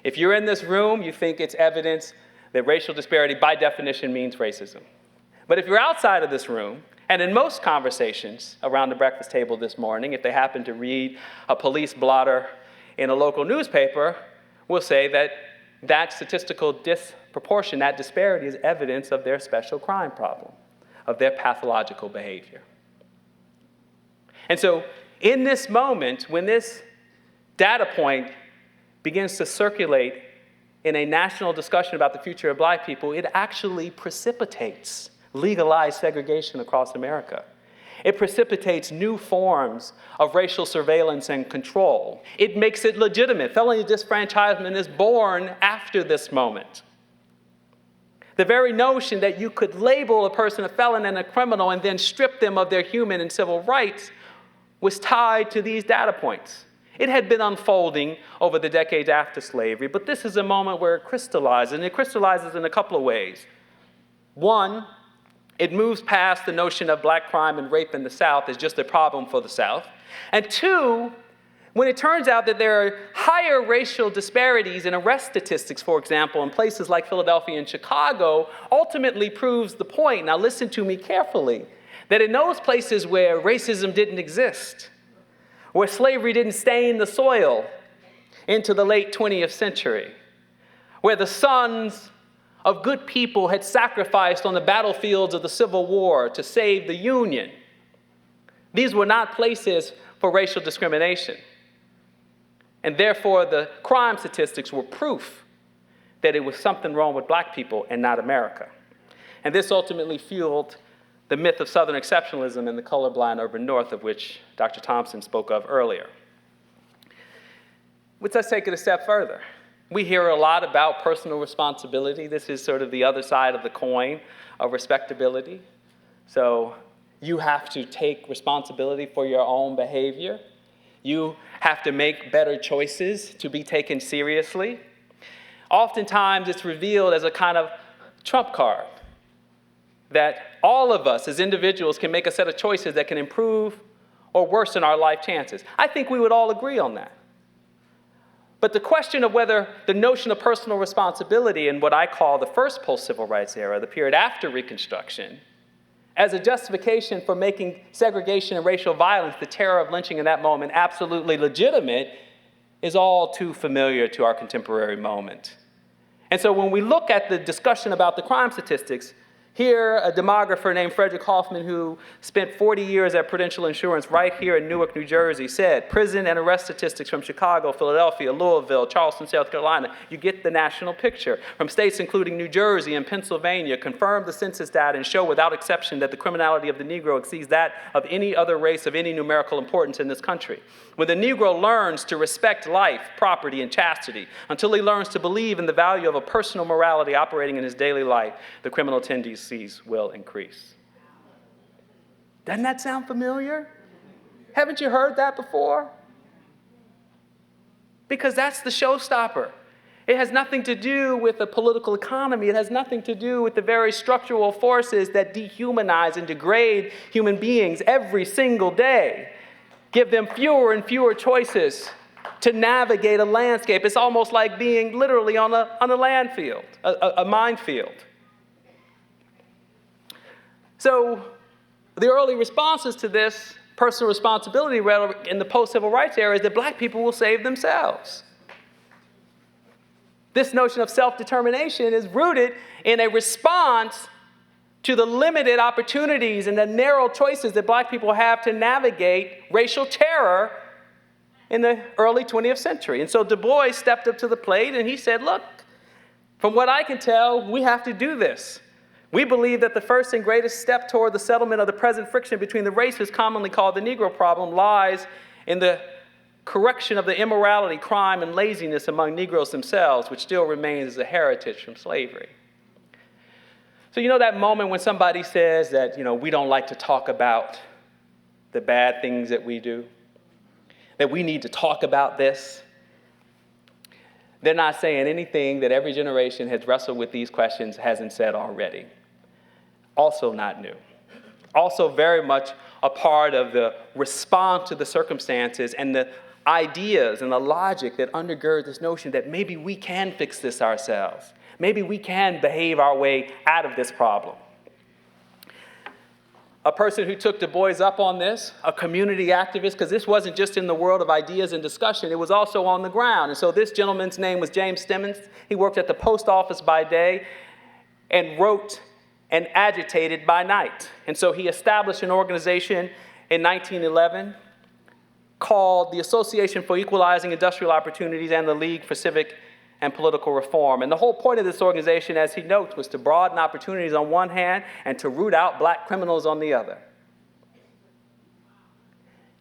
If you're in this room, you think it's evidence that racial disparity by definition means racism. But if you're outside of this room, and in most conversations around the breakfast table this morning, if they happen to read a police blotter in a local newspaper, we'll say that that statistical disproportion, that disparity is evidence of their special crime problem, of their pathological behavior. And so in this moment, when this data point begins to circulate in a national discussion about the future of black people, it actually precipitates legalized segregation across America. It precipitates new forms of racial surveillance and control. It makes it legitimate. Felony disfranchisement is born after this moment. The very notion that you could label a person a felon and a criminal and then strip them of their human and civil rights was tied to these data points. It had been unfolding over the decades after slavery, but this is a moment where it crystallizes, and it crystallizes in a couple of ways. One, it moves past the notion of black crime and rape in the South as just a problem for the South. And two, when it turns out that there are higher racial disparities in arrest statistics, for example, in places like Philadelphia and Chicago, ultimately proves the point, now listen to me carefully, that in those places where racism didn't exist, where slavery didn't stain the soil into the late 20th century, where the sons of good people had sacrificed on the battlefields of the Civil War to save the Union, these were not places for racial discrimination. And therefore, the crime statistics were proof that it was something wrong with black people and not America. And this ultimately fueled the myth of Southern exceptionalism in the colorblind urban North, of which Dr. Thompson spoke of earlier. Let's take it a step further. We hear a lot about personal responsibility. This is sort of the other side of the coin of respectability. So you have to take responsibility for your own behavior. You have to make better choices to be taken seriously. Oftentimes, it's revealed as a kind of trump card that all of us as individuals can make a set of choices that can improve or worsen our life chances. I think we would all agree on that. But the question of whether the notion of personal responsibility in what I call the first post-civil rights era, the period after Reconstruction, as a justification for making segregation and racial violence, the terror of lynching in that moment, absolutely legitimate, is all too familiar to our contemporary moment. And so when we look at the discussion about the crime statistics, here, a demographer named Frederick Hoffman, who spent 40 years at Prudential Insurance right here in Newark, New Jersey, said, prison and arrest statistics from Chicago, Philadelphia, Louisville, Charleston, South Carolina, you get the national picture. From states including New Jersey and Pennsylvania, confirm the census data and show without exception that the criminality of the Negro exceeds that of any other race of any numerical importance in this country. When the Negro learns to respect life, property, and chastity, until he learns to believe in the value of a personal morality operating in his daily life, the criminal tendencies will increase. Doesn't that sound familiar? Haven't you heard that before? Because that's the showstopper. It has nothing to do with the political economy. It has nothing to do with the very structural forces that dehumanize and degrade human beings every single day. Give them fewer and fewer choices to navigate a landscape. It's almost like being literally on a landfield, a minefield. So the early responses to this personal responsibility in the post-civil rights era is that black people will save themselves. This notion of self-determination is rooted in a response to the limited opportunities and the narrow choices that black people have to navigate racial terror in the early 20th century. And so Du Bois stepped up to the plate and he said, look, from what I can tell, we have to do this. We believe that the first and greatest step toward the settlement of the present friction between the races commonly called the Negro problem lies in the correction of the immorality, crime, and laziness among Negroes themselves, which still remains as a heritage from slavery. So you know that moment when somebody says that, we don't like to talk about the bad things that we do, that we need to talk about this? They're not saying anything that every generation has wrestled with these questions hasn't said already. Also not new. Also very much a part of the response to the circumstances and the ideas and the logic that undergird this notion that maybe we can fix this ourselves. Maybe we can behave our way out of this problem. A person who took Du Bois up on this, a community activist, because this wasn't just in the world of ideas and discussion, it was also on the ground. And so this gentleman's name was James Stemmons. He worked at the post office by day and wrote and agitated by night. And so he established an organization in 1911 called the Association for Equalizing Industrial Opportunities and the League for Civic and Political Reform. And the whole point of this organization, as he notes, was to broaden opportunities on one hand and to root out black criminals on the other.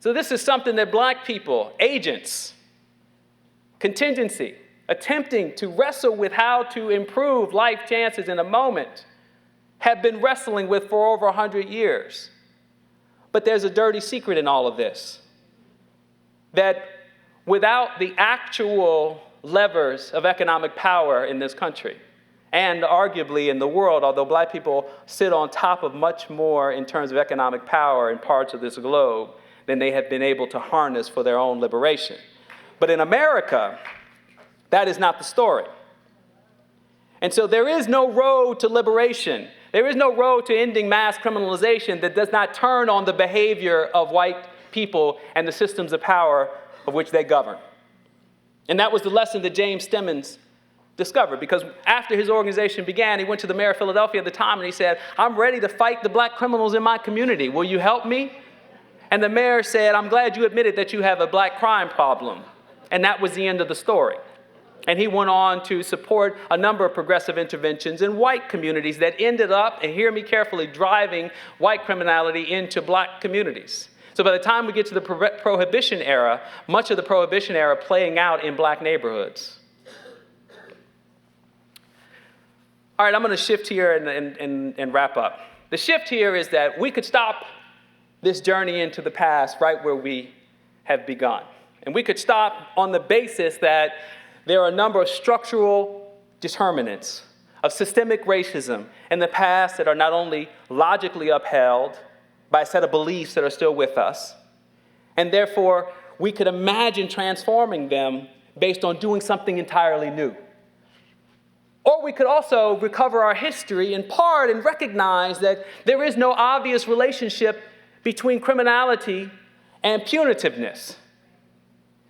So this is something that black people, agents, contingency, attempting to wrestle with how to improve life chances in a moment, have been wrestling with for over 100 years. But there's a dirty secret in all of this, that without the actual levers of economic power in this country, and arguably in the world, although black people sit on top of much more in terms of economic power in parts of this globe, than they have been able to harness for their own liberation. But in America, that is not the story. And so there is no road to liberation. There is no road to ending mass criminalization that does not turn on the behavior of white people and the systems of power of which they govern. And that was the lesson that James Stemmons discovered, because after his organization began, he went to the mayor of Philadelphia at the time and he said, "I'm ready to fight the black criminals in my community. Will you help me?" And the mayor said, "I'm glad you admitted that you have a black crime problem." And that was the end of the story. And he went on to support a number of progressive interventions in white communities that ended up, and hear me carefully, driving white criminality into black communities. So by the time we get to the Prohibition era, much of the Prohibition era playing out in black neighborhoods. All right, I'm going to shift here and wrap up. The shift here is that we could stop this journey into the past right where we have begun. And we could stop on the basis that there are a number of structural determinants of systemic racism in the past that are not only logically upheld by a set of beliefs that are still with us, and therefore we could imagine transforming them based on doing something entirely new. Or we could also recover our history in part and recognize that there is no obvious relationship between criminality and punitiveness.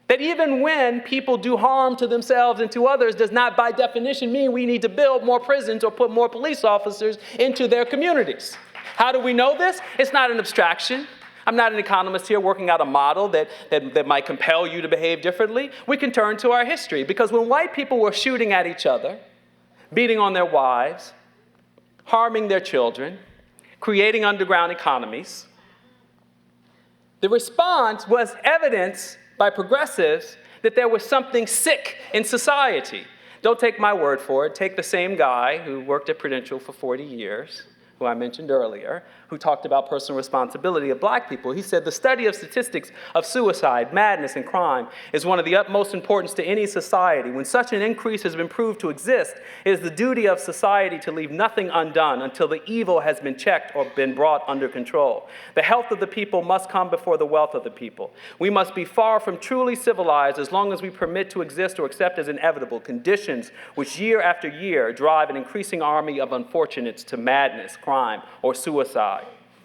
That even when people do harm to themselves and to others does not by definition mean we need to build more prisons or put more police officers into their communities. How do we know this? It's not an abstraction. I'm not an economist here working out a model that might compel you to behave differently. We can turn to our history, because when white people were shooting at each other, beating on their wives, harming their children, creating underground economies, the response was evidence by progressives that there was something sick in society. Don't take my word for it. Take the same guy who worked at Prudential for 40 years, who I mentioned earlier, who talked about personal responsibility of black people. He said the study of statistics of suicide, madness, and crime is one of the utmost importance to any society. When such an increase has been proved to exist, it is the duty of society to leave nothing undone until the evil has been checked or been brought under control. The health of the people must come before the wealth of the people. We must be far from truly civilized as long as we permit to exist or accept as inevitable conditions which year after year drive an increasing army of unfortunates to madness, crime, or suicide.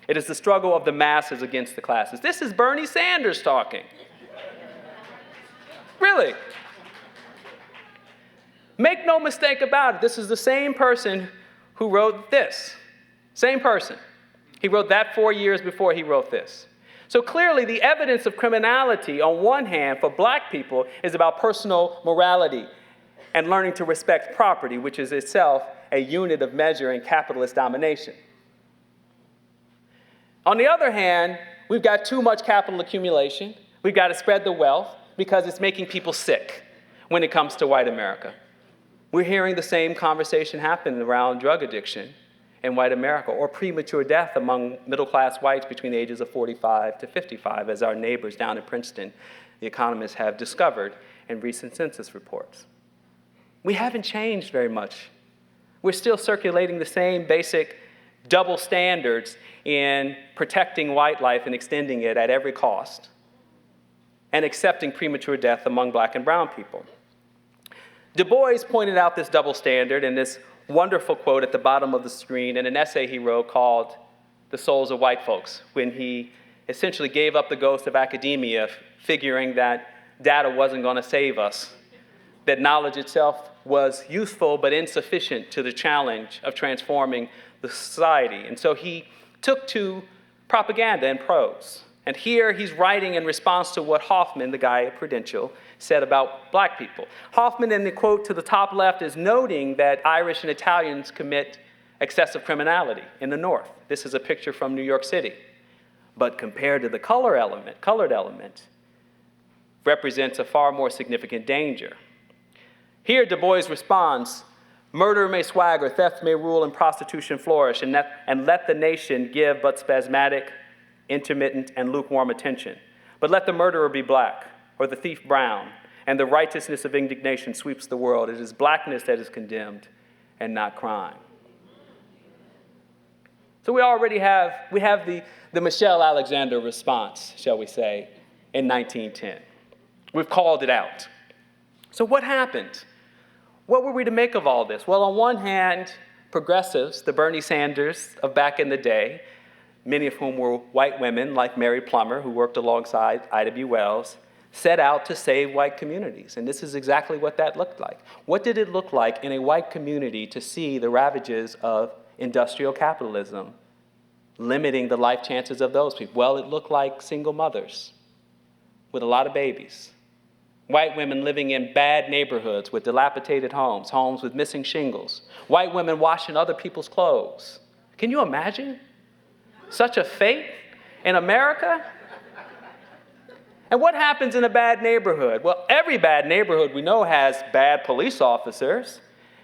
It is the struggle of the masses against the classes. This is Bernie Sanders talking. Really. Make no mistake about it, this is the same person who wrote this. Same person. He wrote that 4 years before he wrote this. So clearly, the evidence of criminality, on one hand, for black people, is about personal morality and learning to respect property, which is itself a unit of measure in capitalist domination. On the other hand, we've got too much capital accumulation. We've got to spread the wealth because it's making people sick when it comes to white America. We're hearing the same conversation happen around drug addiction in white America, or premature death among middle-class whites between the ages of 45 to 55, as our neighbors down in Princeton, the economists, have discovered in recent census reports. We haven't changed very much. We're still circulating the same basic double standards in protecting white life and extending it at every cost, and accepting premature death among black and brown people. Du Bois pointed out this double standard in this wonderful quote at the bottom of the screen in an essay he wrote called "The Souls of White Folks," when he essentially gave up the ghost of academia, figuring that data wasn't going to save us, that knowledge itself was useful but insufficient to the challenge of transforming the society. And so he took to propaganda and prose. And here he's writing in response to what Hoffman, the guy at Prudential, said about black people. Hoffman, in the quote to the top left, is noting that Irish and Italians commit excessive criminality in the North. This is a picture from New York City. But compared to the colored element, represents a far more significant danger. Here Du Bois responds, "Murder may swagger, theft may rule, and prostitution flourish, and let the nation give but spasmodic, intermittent, and lukewarm attention. But let the murderer be black, or the thief brown, and the righteousness of indignation sweeps the world. It is blackness that is condemned, and not crime." So we already have the Michelle Alexander response, shall we say, in 1910. We've called it out. So what happened? What were we to make of all this? Well, on one hand, progressives, the Bernie Sanders of back in the day, many of whom were white women like Mary Plummer, who worked alongside I.W. Wells, set out to save white communities. And this is exactly what that looked like. What did it look like in a white community to see the ravages of industrial capitalism limiting the life chances of those people? Well, it looked like single mothers with a lot of babies. White women living in bad neighborhoods with dilapidated homes, homes with missing shingles. White women washing other people's clothes. Can you imagine such a fate in America? And what happens in a bad neighborhood? Well, every bad neighborhood we know has bad police officers.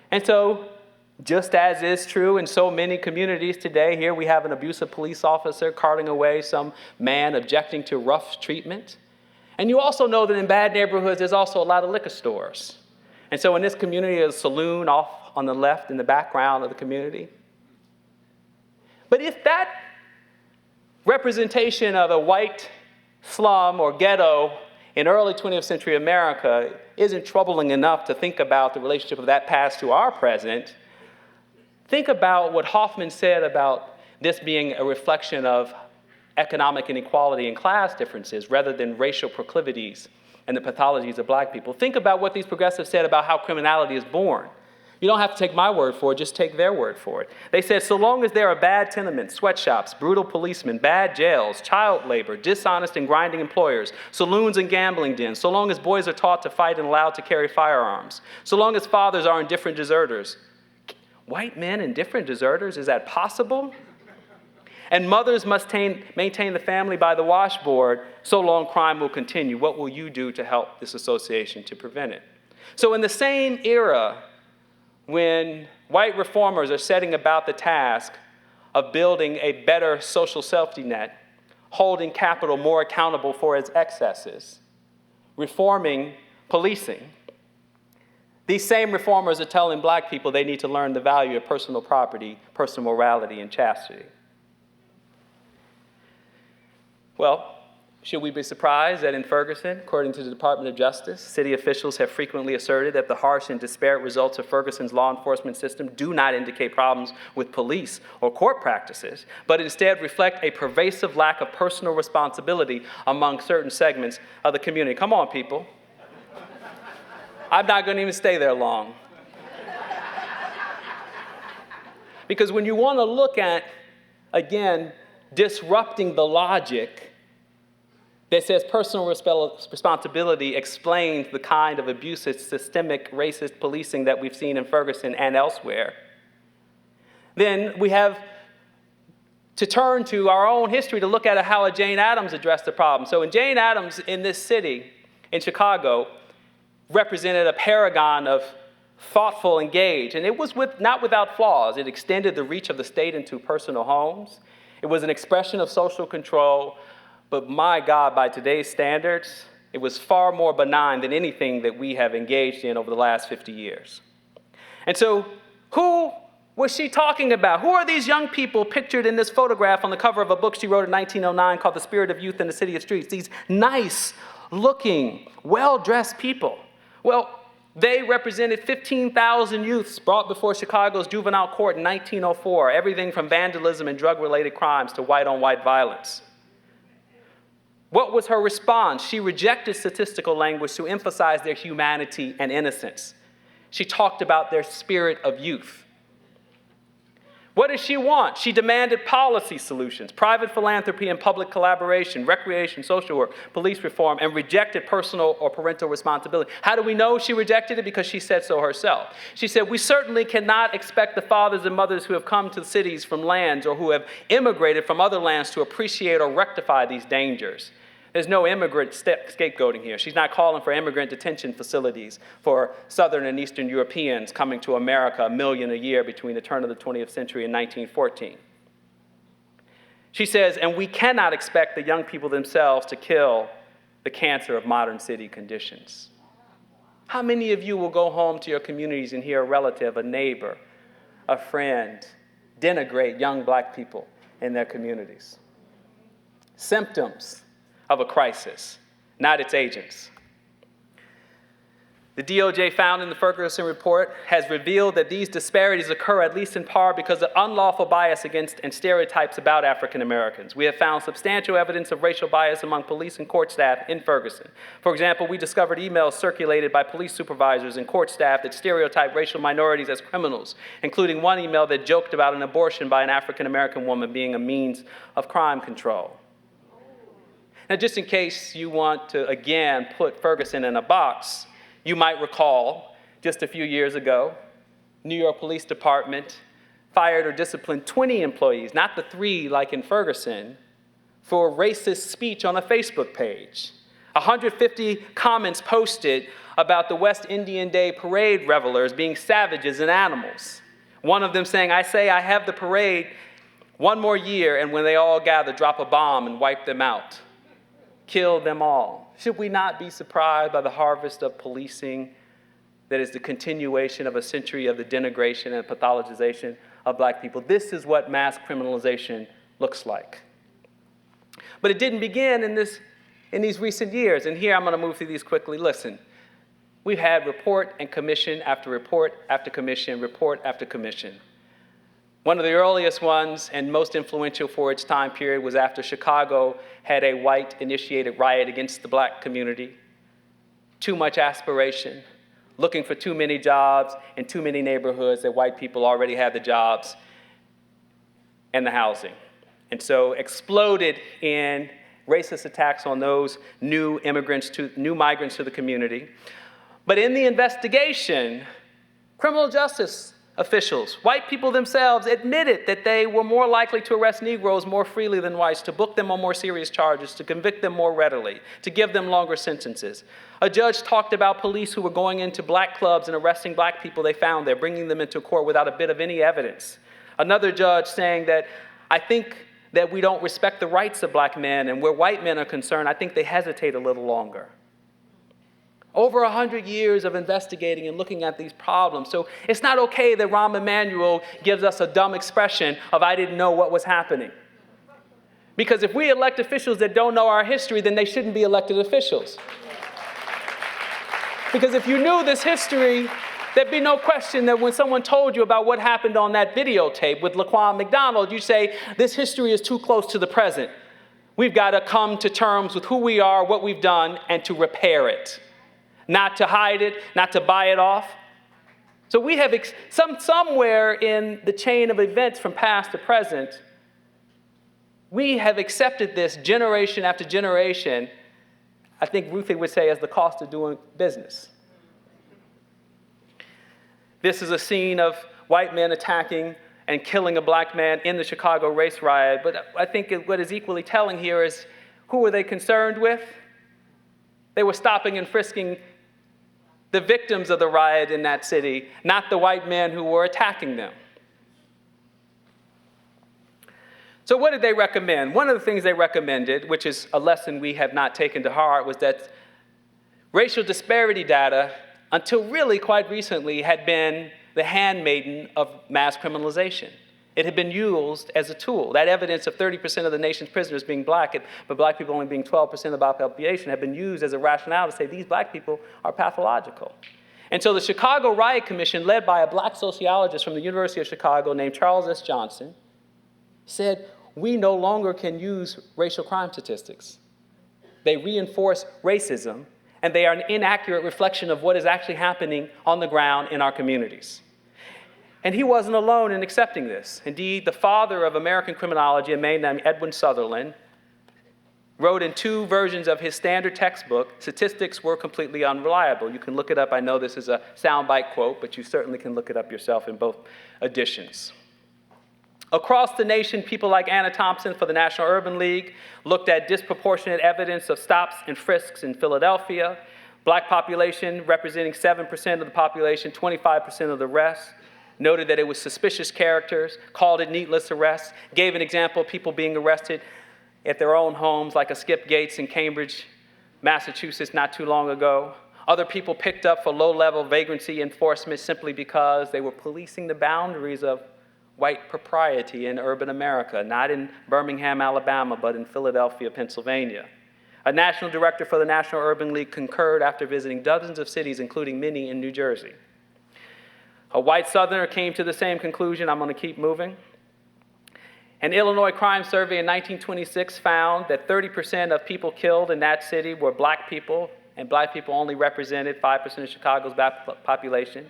And so, just as is true in so many communities today, here we have an abusive police officer carting away some man objecting to rough treatment. And you also know that in bad neighborhoods, there's also a lot of liquor stores. And so in this community, there's a saloon off on the left in the background of the community. But if that representation of a white slum or ghetto in early 20th century America isn't troubling enough to think about the relationship of that past to our present, think about what Hoffman said about this being a reflection of economic inequality and class differences rather than racial proclivities and the pathologies of black people. Think about what these progressives said about how criminality is born. You don't have to take my word for it, just take their word for it. They said, so long as there are bad tenements, sweatshops, brutal policemen, bad jails, child labor, dishonest and grinding employers, saloons and gambling dens, so long as boys are taught to fight and allowed to carry firearms, so long as fathers are indifferent deserters. White men indifferent deserters, is that possible? And mothers must maintain the family by the washboard, so long crime will continue. What will you do to help this association to prevent it? So in the same era, when white reformers are setting about the task of building a better social safety net, holding capital more accountable for its excesses, reforming policing, these same reformers are telling black people they need to learn the value of personal property, personal morality, and chastity. Well, should we be surprised that in Ferguson, according to the Department of Justice, city officials have frequently asserted that the harsh and disparate results of Ferguson's law enforcement system do not indicate problems with police or court practices, but instead reflect a pervasive lack of personal responsibility among certain segments of the community? Come on, people. I'm not going to even stay there long. Because when you want to look at, again, disrupting the logic that says personal responsibility explains the kind of abusive, systemic, racist policing that we've seen in Ferguson and elsewhere, then we have to turn to our own history to look at how Jane Addams addressed the problem. So in Jane Addams, in this city, in Chicago, represented a paragon of thoughtful, engaged, and it was not without flaws. It extended the reach of the state into personal homes. It was an expression of social control, but my God, by today's standards, it was far more benign than anything that we have engaged in over the last 50 years. And so, who was she talking about? Who are these young people pictured in this photograph on the cover of a book she wrote in 1909 called The Spirit of Youth in the City of Streets? These nice-looking, well-dressed people. Well, they represented 15,000 youths brought before Chicago's juvenile court in 1904, everything from vandalism and drug-related crimes to white-on-white violence. What was her response? She rejected statistical language to emphasize their humanity and innocence. She talked about their spirit of youth. What did she want? She demanded policy solutions, private philanthropy and public collaboration, recreation, social work, police reform, and rejected personal or parental responsibility. How do we know she rejected it? Because she said so herself. She said, we certainly cannot expect the fathers and mothers who have come to the cities from lands or who have immigrated from other lands to appreciate or rectify these dangers. There's no immigrant scapegoating here. She's not calling for immigrant detention facilities for Southern and Eastern Europeans coming to America, 1 million a year between the turn of the 20th century and 1914. She says, and we cannot expect the young people themselves to kill the cancer of modern city conditions. How many of you will go home to your communities and hear a relative, a neighbor, a friend, denigrate young black people in their communities. Symptoms of a crisis, not its agents. The DOJ found in the Ferguson Report has revealed that these disparities occur at least in part because of unlawful bias against and stereotypes about African Americans. We have found substantial evidence of racial bias among police and court staff in Ferguson. For example, we discovered emails circulated by police supervisors and court staff that stereotype racial minorities as criminals, including one email that joked about an abortion by an African American woman being a means of crime control. Now, just in case you want to, again, put Ferguson in a box, you might recall, just a few years ago, New York Police Department fired or disciplined 20 employees, not the 3 like in Ferguson, for racist speech on a Facebook page. 150 comments posted about the West Indian Day parade revelers being savages and animals. One of them saying, I have the parade one more year, and when they all gather, drop a bomb and wipe them out. Kill them all. Should we not be surprised by the harvest of policing that is the continuation of a century of the denigration and pathologization of black people? This is what mass criminalization looks like. But it didn't begin in these recent years. And here I'm going to move through these quickly. Listen, we've had report and commission after report after commission, report after commission. One of the earliest ones and most influential for its time period was after Chicago had a white-initiated riot against the black community. Too much aspiration, looking for too many jobs in too many neighborhoods that white people already had the jobs and the housing. And so exploded in racist attacks on those new migrants to the community. But in the investigation, criminal justice officials, white people themselves, admitted that they were more likely to arrest Negroes more freely than whites, to book them on more serious charges, to convict them more readily, to give them longer sentences. A judge talked about police who were going into black clubs and arresting black people they found there, bringing them into court without a bit of any evidence. Another judge saying that, I think that we don't respect the rights of black men, and where white men are concerned, I think they hesitate a little longer. Over 100 years of investigating and looking at these problems. So it's not okay that Rahm Emanuel gives us a dumb expression of I didn't know what was happening. Because if we elect officials that don't know our history, then they shouldn't be elected officials. Because if you knew this history, there'd be no question that when someone told you about what happened on that videotape with Laquan McDonald, you say, this history is too close to the present. We've got to come to terms with who we are, what we've done, and to repair it. Not to hide it, not to buy it off. So we have somewhere in the chain of events from past to present, we have accepted this generation after generation, I think Ruthie would say, as the cost of doing business. This is a scene of white men attacking and killing a black man in the Chicago race riot. But I think what is equally telling here is, who were they concerned with? They were stopping and frisking the victims of the riot in that city, not the white men who were attacking them. So what did they recommend? One of the things they recommended, which is a lesson we have not taken to heart, was that racial disparity data, until really quite recently, had been the handmaiden of mass criminalization. It had been used as a tool. That evidence of 30% of the nation's prisoners being black, but black people only being 12% of the population, had been used as a rationale to say these black people are pathological. And so the Chicago Riot Commission, led by a black sociologist from the University of Chicago named Charles S. Johnson, said, we no longer can use racial crime statistics. They reinforce racism, and they are an inaccurate reflection of what is actually happening on the ground in our communities. And he wasn't alone in accepting this. Indeed, the father of American criminology, a man named Edwin Sutherland, wrote in 2 versions of his standard textbook, statistics were completely unreliable. You can look it up. I know this is a soundbite quote, but you certainly can look it up yourself in both editions. Across the nation, people like Anna Thompson for the National Urban League looked at disproportionate evidence of stops and frisks in Philadelphia. Black population representing 7% of the population, 25% of the rest. Noted that it was suspicious characters, called it needless arrests, gave an example of people being arrested at their own homes, like a Skip Gates in Cambridge, Massachusetts, not too long ago. Other people picked up for low-level vagrancy enforcement simply because they were policing the boundaries of white propriety in urban America, not in Birmingham, Alabama, but in Philadelphia, Pennsylvania. A national director for the National Urban League concurred after visiting dozens of cities, including many in New Jersey. A white Southerner came to the same conclusion. I'm going to keep moving. An Illinois crime survey in 1926 found that 30% of people killed in that city were black people, and black people only represented 5% of Chicago's population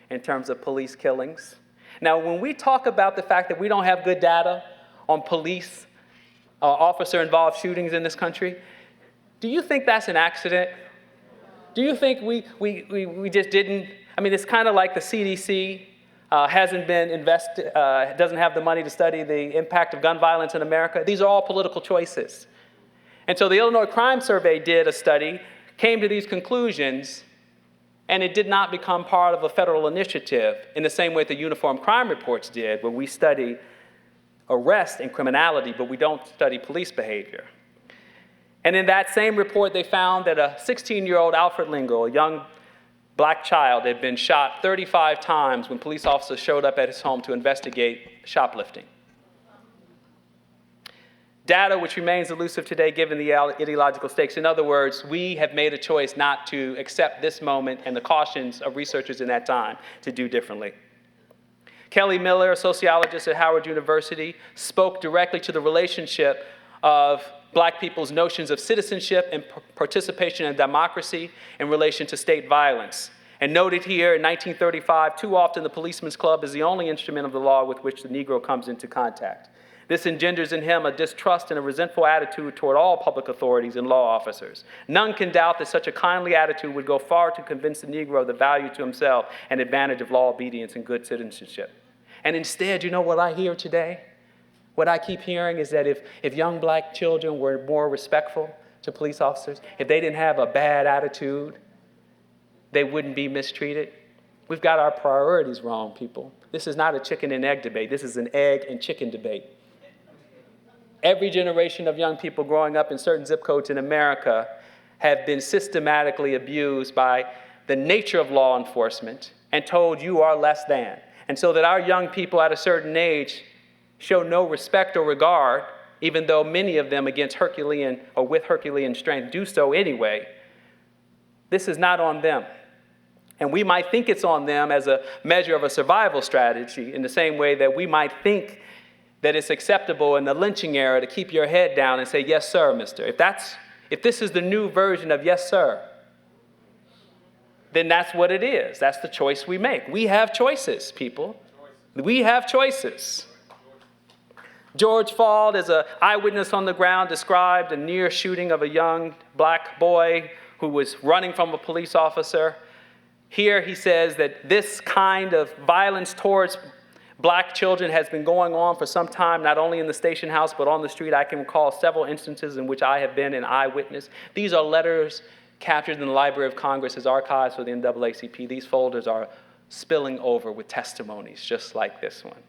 in terms of police killings. Now, when we talk about the fact that we don't have good data on police officer-involved shootings in this country, do you think that's an accident? Do you think we just didn't? I mean, it's kind of like the CDC hasn't been invested, doesn't have the money to study the impact of gun violence in America. These are all political choices. And so the Illinois Crime Survey did a study, came to these conclusions, and it did not become part of a federal initiative in the same way the Uniform Crime Reports did, where we study arrest and criminality, but we don't study police behavior. And in that same report, they found that a 16-year-old Alfred Lingo, a young black child, had been shot 35 times when police officers showed up at his home to investigate shoplifting. Data which remains elusive today given the ideological stakes. In other words, we have made a choice not to accept this moment and the cautions of researchers in that time to do differently. Kelly Miller, a sociologist at Howard University, spoke directly to the relationship of black people's notions of citizenship and participation in democracy in relation to state violence. And noted here in 1935, too often the policeman's club is the only instrument of the law with which the Negro comes into contact. This engenders in him a distrust and a resentful attitude toward all public authorities and law officers. None can doubt that such a kindly attitude would go far to convince the Negro of the value to himself and advantage of law obedience and good citizenship. And instead, you know what I hear today? What I keep hearing is that if young black children were more respectful to police officers, if they didn't have a bad attitude, they wouldn't be mistreated. We've got our priorities wrong, people. This is not a chicken and egg debate. This is an egg and chicken debate. Every generation of young people growing up in certain zip codes in America have been systematically abused by the nature of law enforcement and told you are less than. And so that our young people at a certain age show no respect or regard, even though many of them against Herculean or with Herculean strength do so anyway. This is not on them. And we might think it's on them as a measure of a survival strategy in the same way that we might think that it's acceptable in the lynching era to keep your head down and say, yes, sir, mister. If this is the new version of yes, sir, then that's what it is. That's the choice we make. We have choices, people. We have choices. George Fald, as an eyewitness on the ground, described a near shooting of a young black boy who was running from a police officer. Here he says that this kind of violence towards black children has been going on for some time, not only in the station house, but on the street. I can recall several instances in which I have been an eyewitness. These are letters captured in the Library of Congress's archives for the NAACP. These folders are spilling over with testimonies just like this one.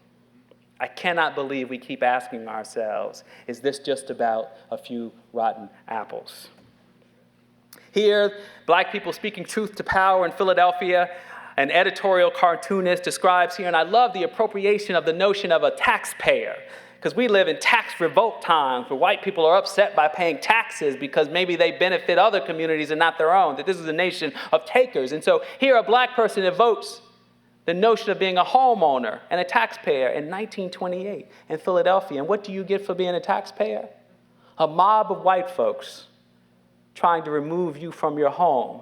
I cannot believe we keep asking ourselves, is this just about a few rotten apples? Here, black people speaking truth to power in Philadelphia, an editorial cartoonist describes here, and I love the appropriation of the notion of a taxpayer, because we live in tax revolt times where white people are upset by paying taxes because maybe they benefit other communities and not their own, that this is a nation of takers. And so here a black person evokes the notion of being a homeowner and a taxpayer in 1928 in Philadelphia. And what do you get for being a taxpayer? A mob of white folks trying to remove you from your home.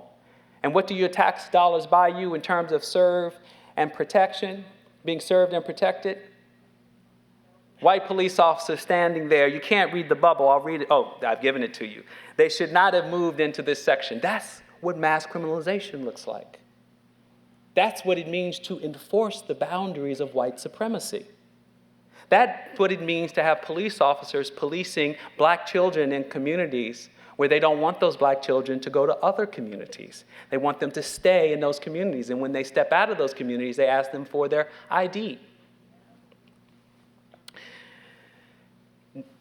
And what do your tax dollars buy you in terms of serve and protection, being served and protected? White police officers standing there. You can't read the bubble. I'll read it. Oh, I've given it to you. They should not have moved into this section. That's what mass criminalization looks like. That's what it means to enforce the boundaries of white supremacy. That's what it means to have police officers policing black children in communities where they don't want those black children to go to other communities. They want them to stay in those communities. And when they step out of those communities, they ask them for their ID.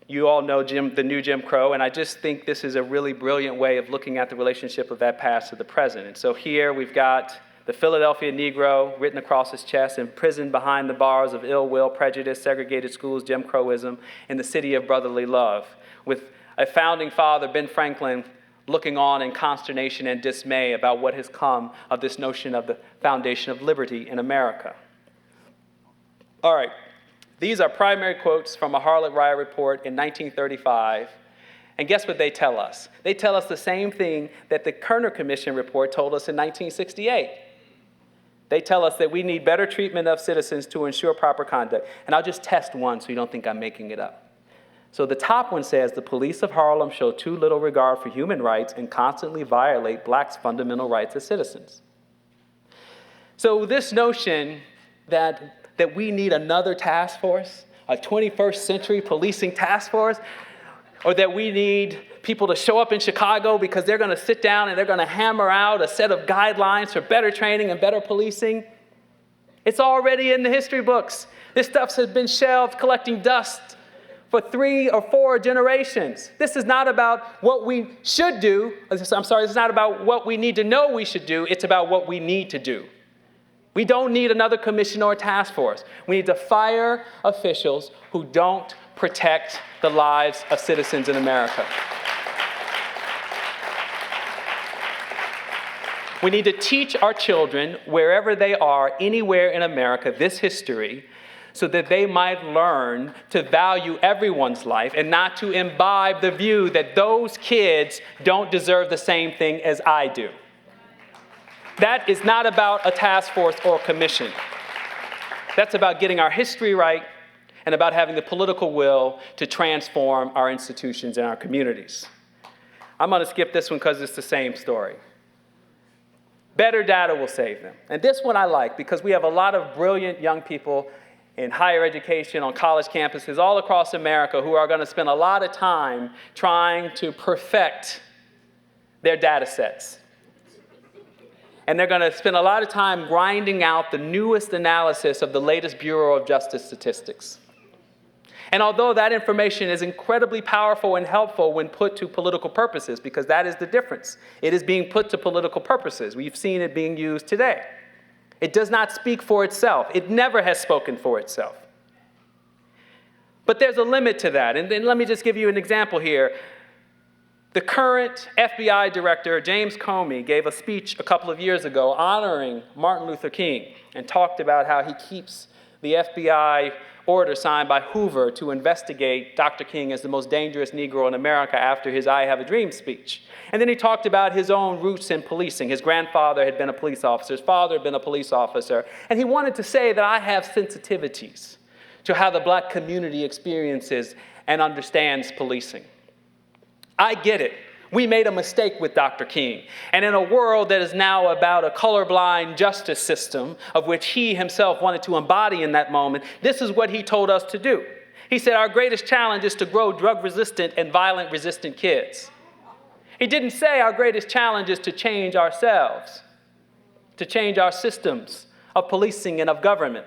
You all know the new Jim Crow, and I just think this is a really brilliant way of looking at the relationship of that past to the present. And so here we've got the Philadelphia Negro written across his chest, imprisoned behind the bars of ill will, prejudice, segregated schools, Jim Crowism, in the city of brotherly love, with a founding father, Ben Franklin, looking on in consternation and dismay about what has come of this notion of the foundation of liberty in America. All right, these are primary quotes from a Harlot Riot report in 1935. And guess what they tell us? They tell us the same thing that the Kerner Commission report told us in 1968. They tell us that we need better treatment of citizens to ensure proper conduct. And I'll just test one so you don't think I'm making it up. So the top one says, the police of Harlem show too little regard for human rights and constantly violate blacks' fundamental rights as citizens. So this notion that we need another task force, a 21st century policing task force, or that we need people to show up in Chicago because they're going to sit down and they're going to hammer out a set of guidelines for better training and better policing. It's already in the history books. This stuff has been shelved, collecting dust for 3 or 4 generations. This is not about what we should do. This is not about what we need to know we should do. It's about what we need to do. We don't need another commission or task force. We need to fire officials who don't protect the lives of citizens in America. We need to teach our children, wherever they are, anywhere in America, this history, so that they might learn to value everyone's life and not to imbibe the view that those kids don't deserve the same thing as I do. That is not about a task force or a commission. That's about getting our history right and about having the political will to transform our institutions and our communities. I'm going to skip this one because it's the same story. Better data will save them. And this one I like because we have a lot of brilliant young people in higher education, on college campuses all across America who are going to spend a lot of time trying to perfect their data sets. And they're going to spend a lot of time grinding out the newest analysis of the latest Bureau of Justice statistics. And although that information is incredibly powerful and helpful when put to political purposes, because that is the difference, it is being put to political purposes. We've seen it being used today. It does not speak for itself. It never has spoken for itself. But there's a limit to that. And then let me just give you an example here. The current FBI director, James Comey, gave a speech a couple of years ago honoring Martin Luther King and talked about how he keeps the FBI order signed by Hoover to investigate Dr. King as the most dangerous Negro in America after his I Have a Dream speech. And then he talked about his own roots in policing. His grandfather had been a police officer. His father had been a police officer. And he wanted to say that I have sensitivities to how the black community experiences and understands policing. I get it. We made a mistake with Dr. King. And in a world that is now about a colorblind justice system, of which he himself wanted to embody in that moment, this is what he told us to do. He said, our greatest challenge is to grow drug-resistant and violent-resistant kids. He didn't say our greatest challenge is to change ourselves, to change our systems of policing and of government,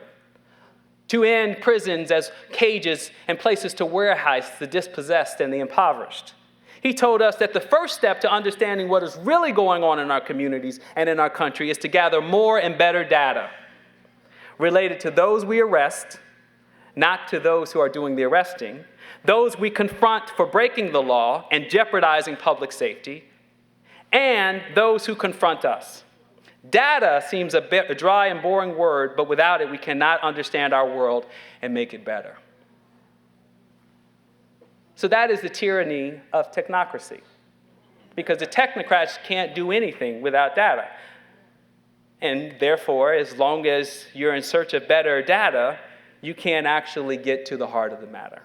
to end prisons as cages and places to warehouse the dispossessed and the impoverished. He told us that the first step to understanding what is really going on in our communities and in our country is to gather more and better data related to those we arrest, not to those who are doing the arresting, those we confront for breaking the law and jeopardizing public safety, and those who confront us. Data seems a dry and boring word, but without it, we cannot understand our world and make it better. So that is the tyranny of technocracy, because the technocrats can't do anything without data. And therefore, as long as you're in search of better data, you can't actually get to the heart of the matter.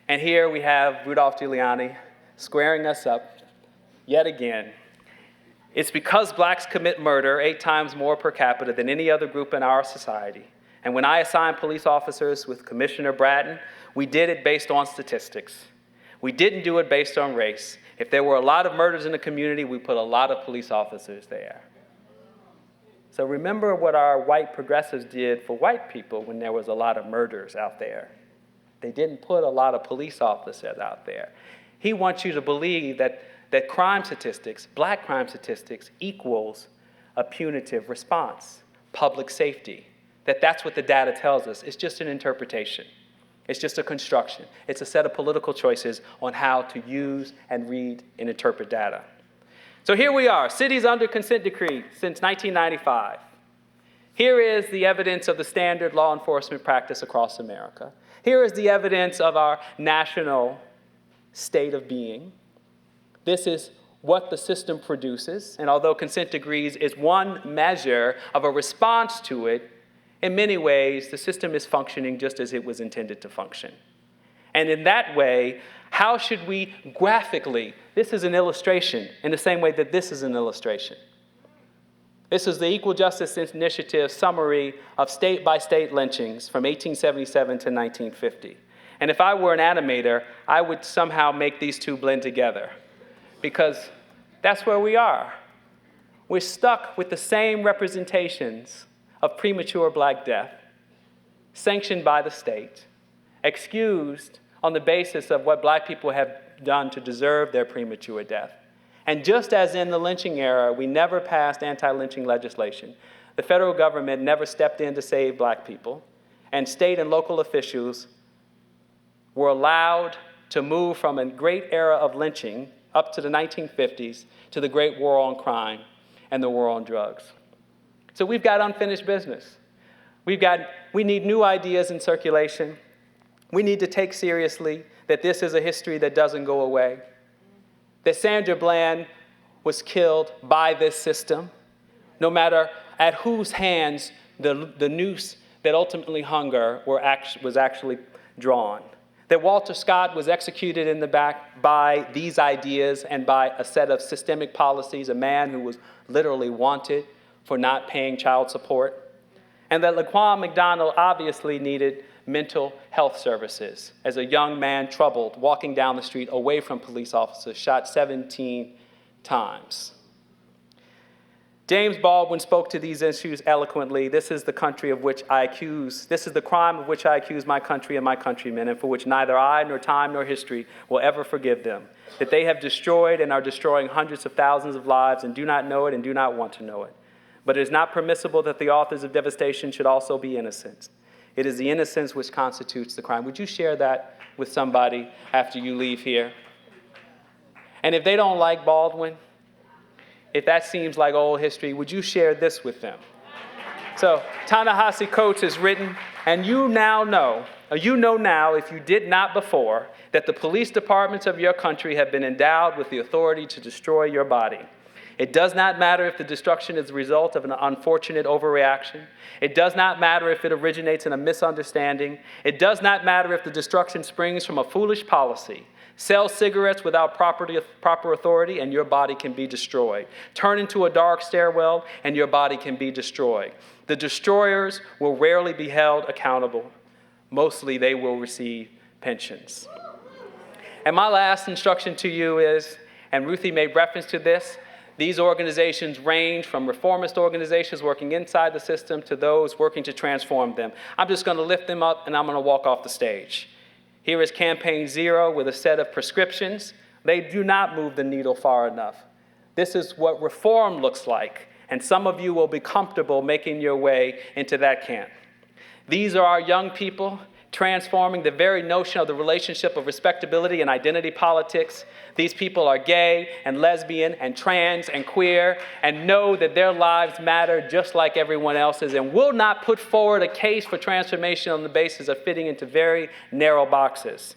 And here we have Rudolph Giuliani squaring us up yet again. It's because blacks commit murder 8 times more per capita than any other group in our society. And when I assigned police officers with Commissioner Bratton, we did it based on statistics. We didn't do it based on race. If there were a lot of murders in the community, we put a lot of police officers there. So remember what our white progressives did for white people when there was a lot of murders out there. They didn't put a lot of police officers out there. He wants you to believe that crime statistics, black crime statistics, equals a punitive response, public safety, that's what the data tells us. It's just an interpretation. It's just a construction. It's a set of political choices on how to use and read and interpret data. So here we are, cities under consent decree since 1995. Here is the evidence of the standard law enforcement practice across America. Here is the evidence of our national state of being. This is what the system produces, and although consent decrees is one measure of a response to it, in many ways, the system is functioning just as it was intended to function. And in that way, how should we graphically, this is an illustration in the same way that this is an illustration. This is the Equal Justice Initiative summary of state-by-state lynchings from 1877 to 1950. And if I were an animator, I would somehow make these two blend together, because that's where we are. We're stuck with the same representations of premature Black death, sanctioned by the state, excused on the basis of what Black people have done to deserve their premature death. And just as in the lynching era, we never passed anti-lynching legislation, the federal government never stepped in to save Black people, and state and local officials were allowed to move from a great era of lynching up to the 1950s to the Great War on Crime and the war on drugs. So we've got unfinished business. We need new ideas in circulation. We need to take seriously that this is a history that doesn't go away, that Sandra Bland was killed by this system, no matter at whose hands the noose that ultimately hung her was actually drawn, that Walter Scott was executed in the back by these ideas and by a set of systemic policies, a man who was literally wanted for not paying child support, and that Laquan McDonald obviously needed mental health services as a young man troubled, walking down the street away from police officers, shot 17 times. James Baldwin spoke to these issues eloquently. This is the crime of which I accuse my country and my countrymen, and for which neither I, nor time, nor history will ever forgive them, that they have destroyed and are destroying hundreds of thousands of lives and do not know it and do not want to know it. But it is not permissible that the authors of devastation should also be innocent. It is the innocence which constitutes the crime. Would you share that with somebody after you leave here? And if they don't like Baldwin, if that seems like old history, would you share this with them? So Ta-Nehisi Coates has written, and you know now, if you did not before, that the police departments of your country have been endowed with the authority to destroy your body. It does not matter if the destruction is the result of an unfortunate overreaction. It does not matter if it originates in a misunderstanding. It does not matter if the destruction springs from a foolish policy. Sell cigarettes without proper authority, and your body can be destroyed. Turn into a dark stairwell, and your body can be destroyed. The destroyers will rarely be held accountable. Mostly they will receive pensions. And my last instruction to you is, and Ruthie made reference to this, these organizations range from reformist organizations working inside the system to those working to transform them. I'm just going to lift them up and I'm going to walk off the stage. Here is Campaign Zero with a set of prescriptions. They do not move the needle far enough. This is what reform looks like, and some of you will be comfortable making your way into that camp. These are our young people transforming the very notion of the relationship of respectability and identity politics. These people are gay and lesbian and trans and queer and know that their lives matter just like everyone else's and will not put forward a case for transformation on the basis of fitting into very narrow boxes.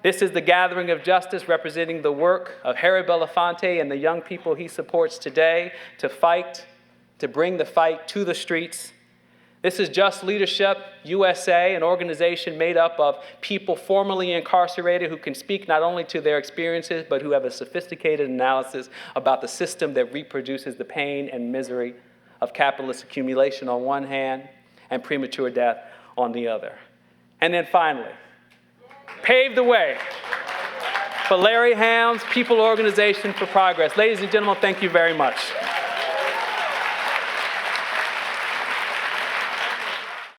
This is the gathering of justice representing the work of Harry Belafonte and the young people he supports today to fight, to bring the fight to the streets. This is Just Leadership USA, an organization made up of people formerly incarcerated who can speak not only to their experiences, but who have a sophisticated analysis about the system that reproduces the pain and misery of capitalist accumulation on one hand and premature death on the other. And then finally, pave the way for Larry Hamm's People Organization for Progress. Ladies and gentlemen, thank you very much.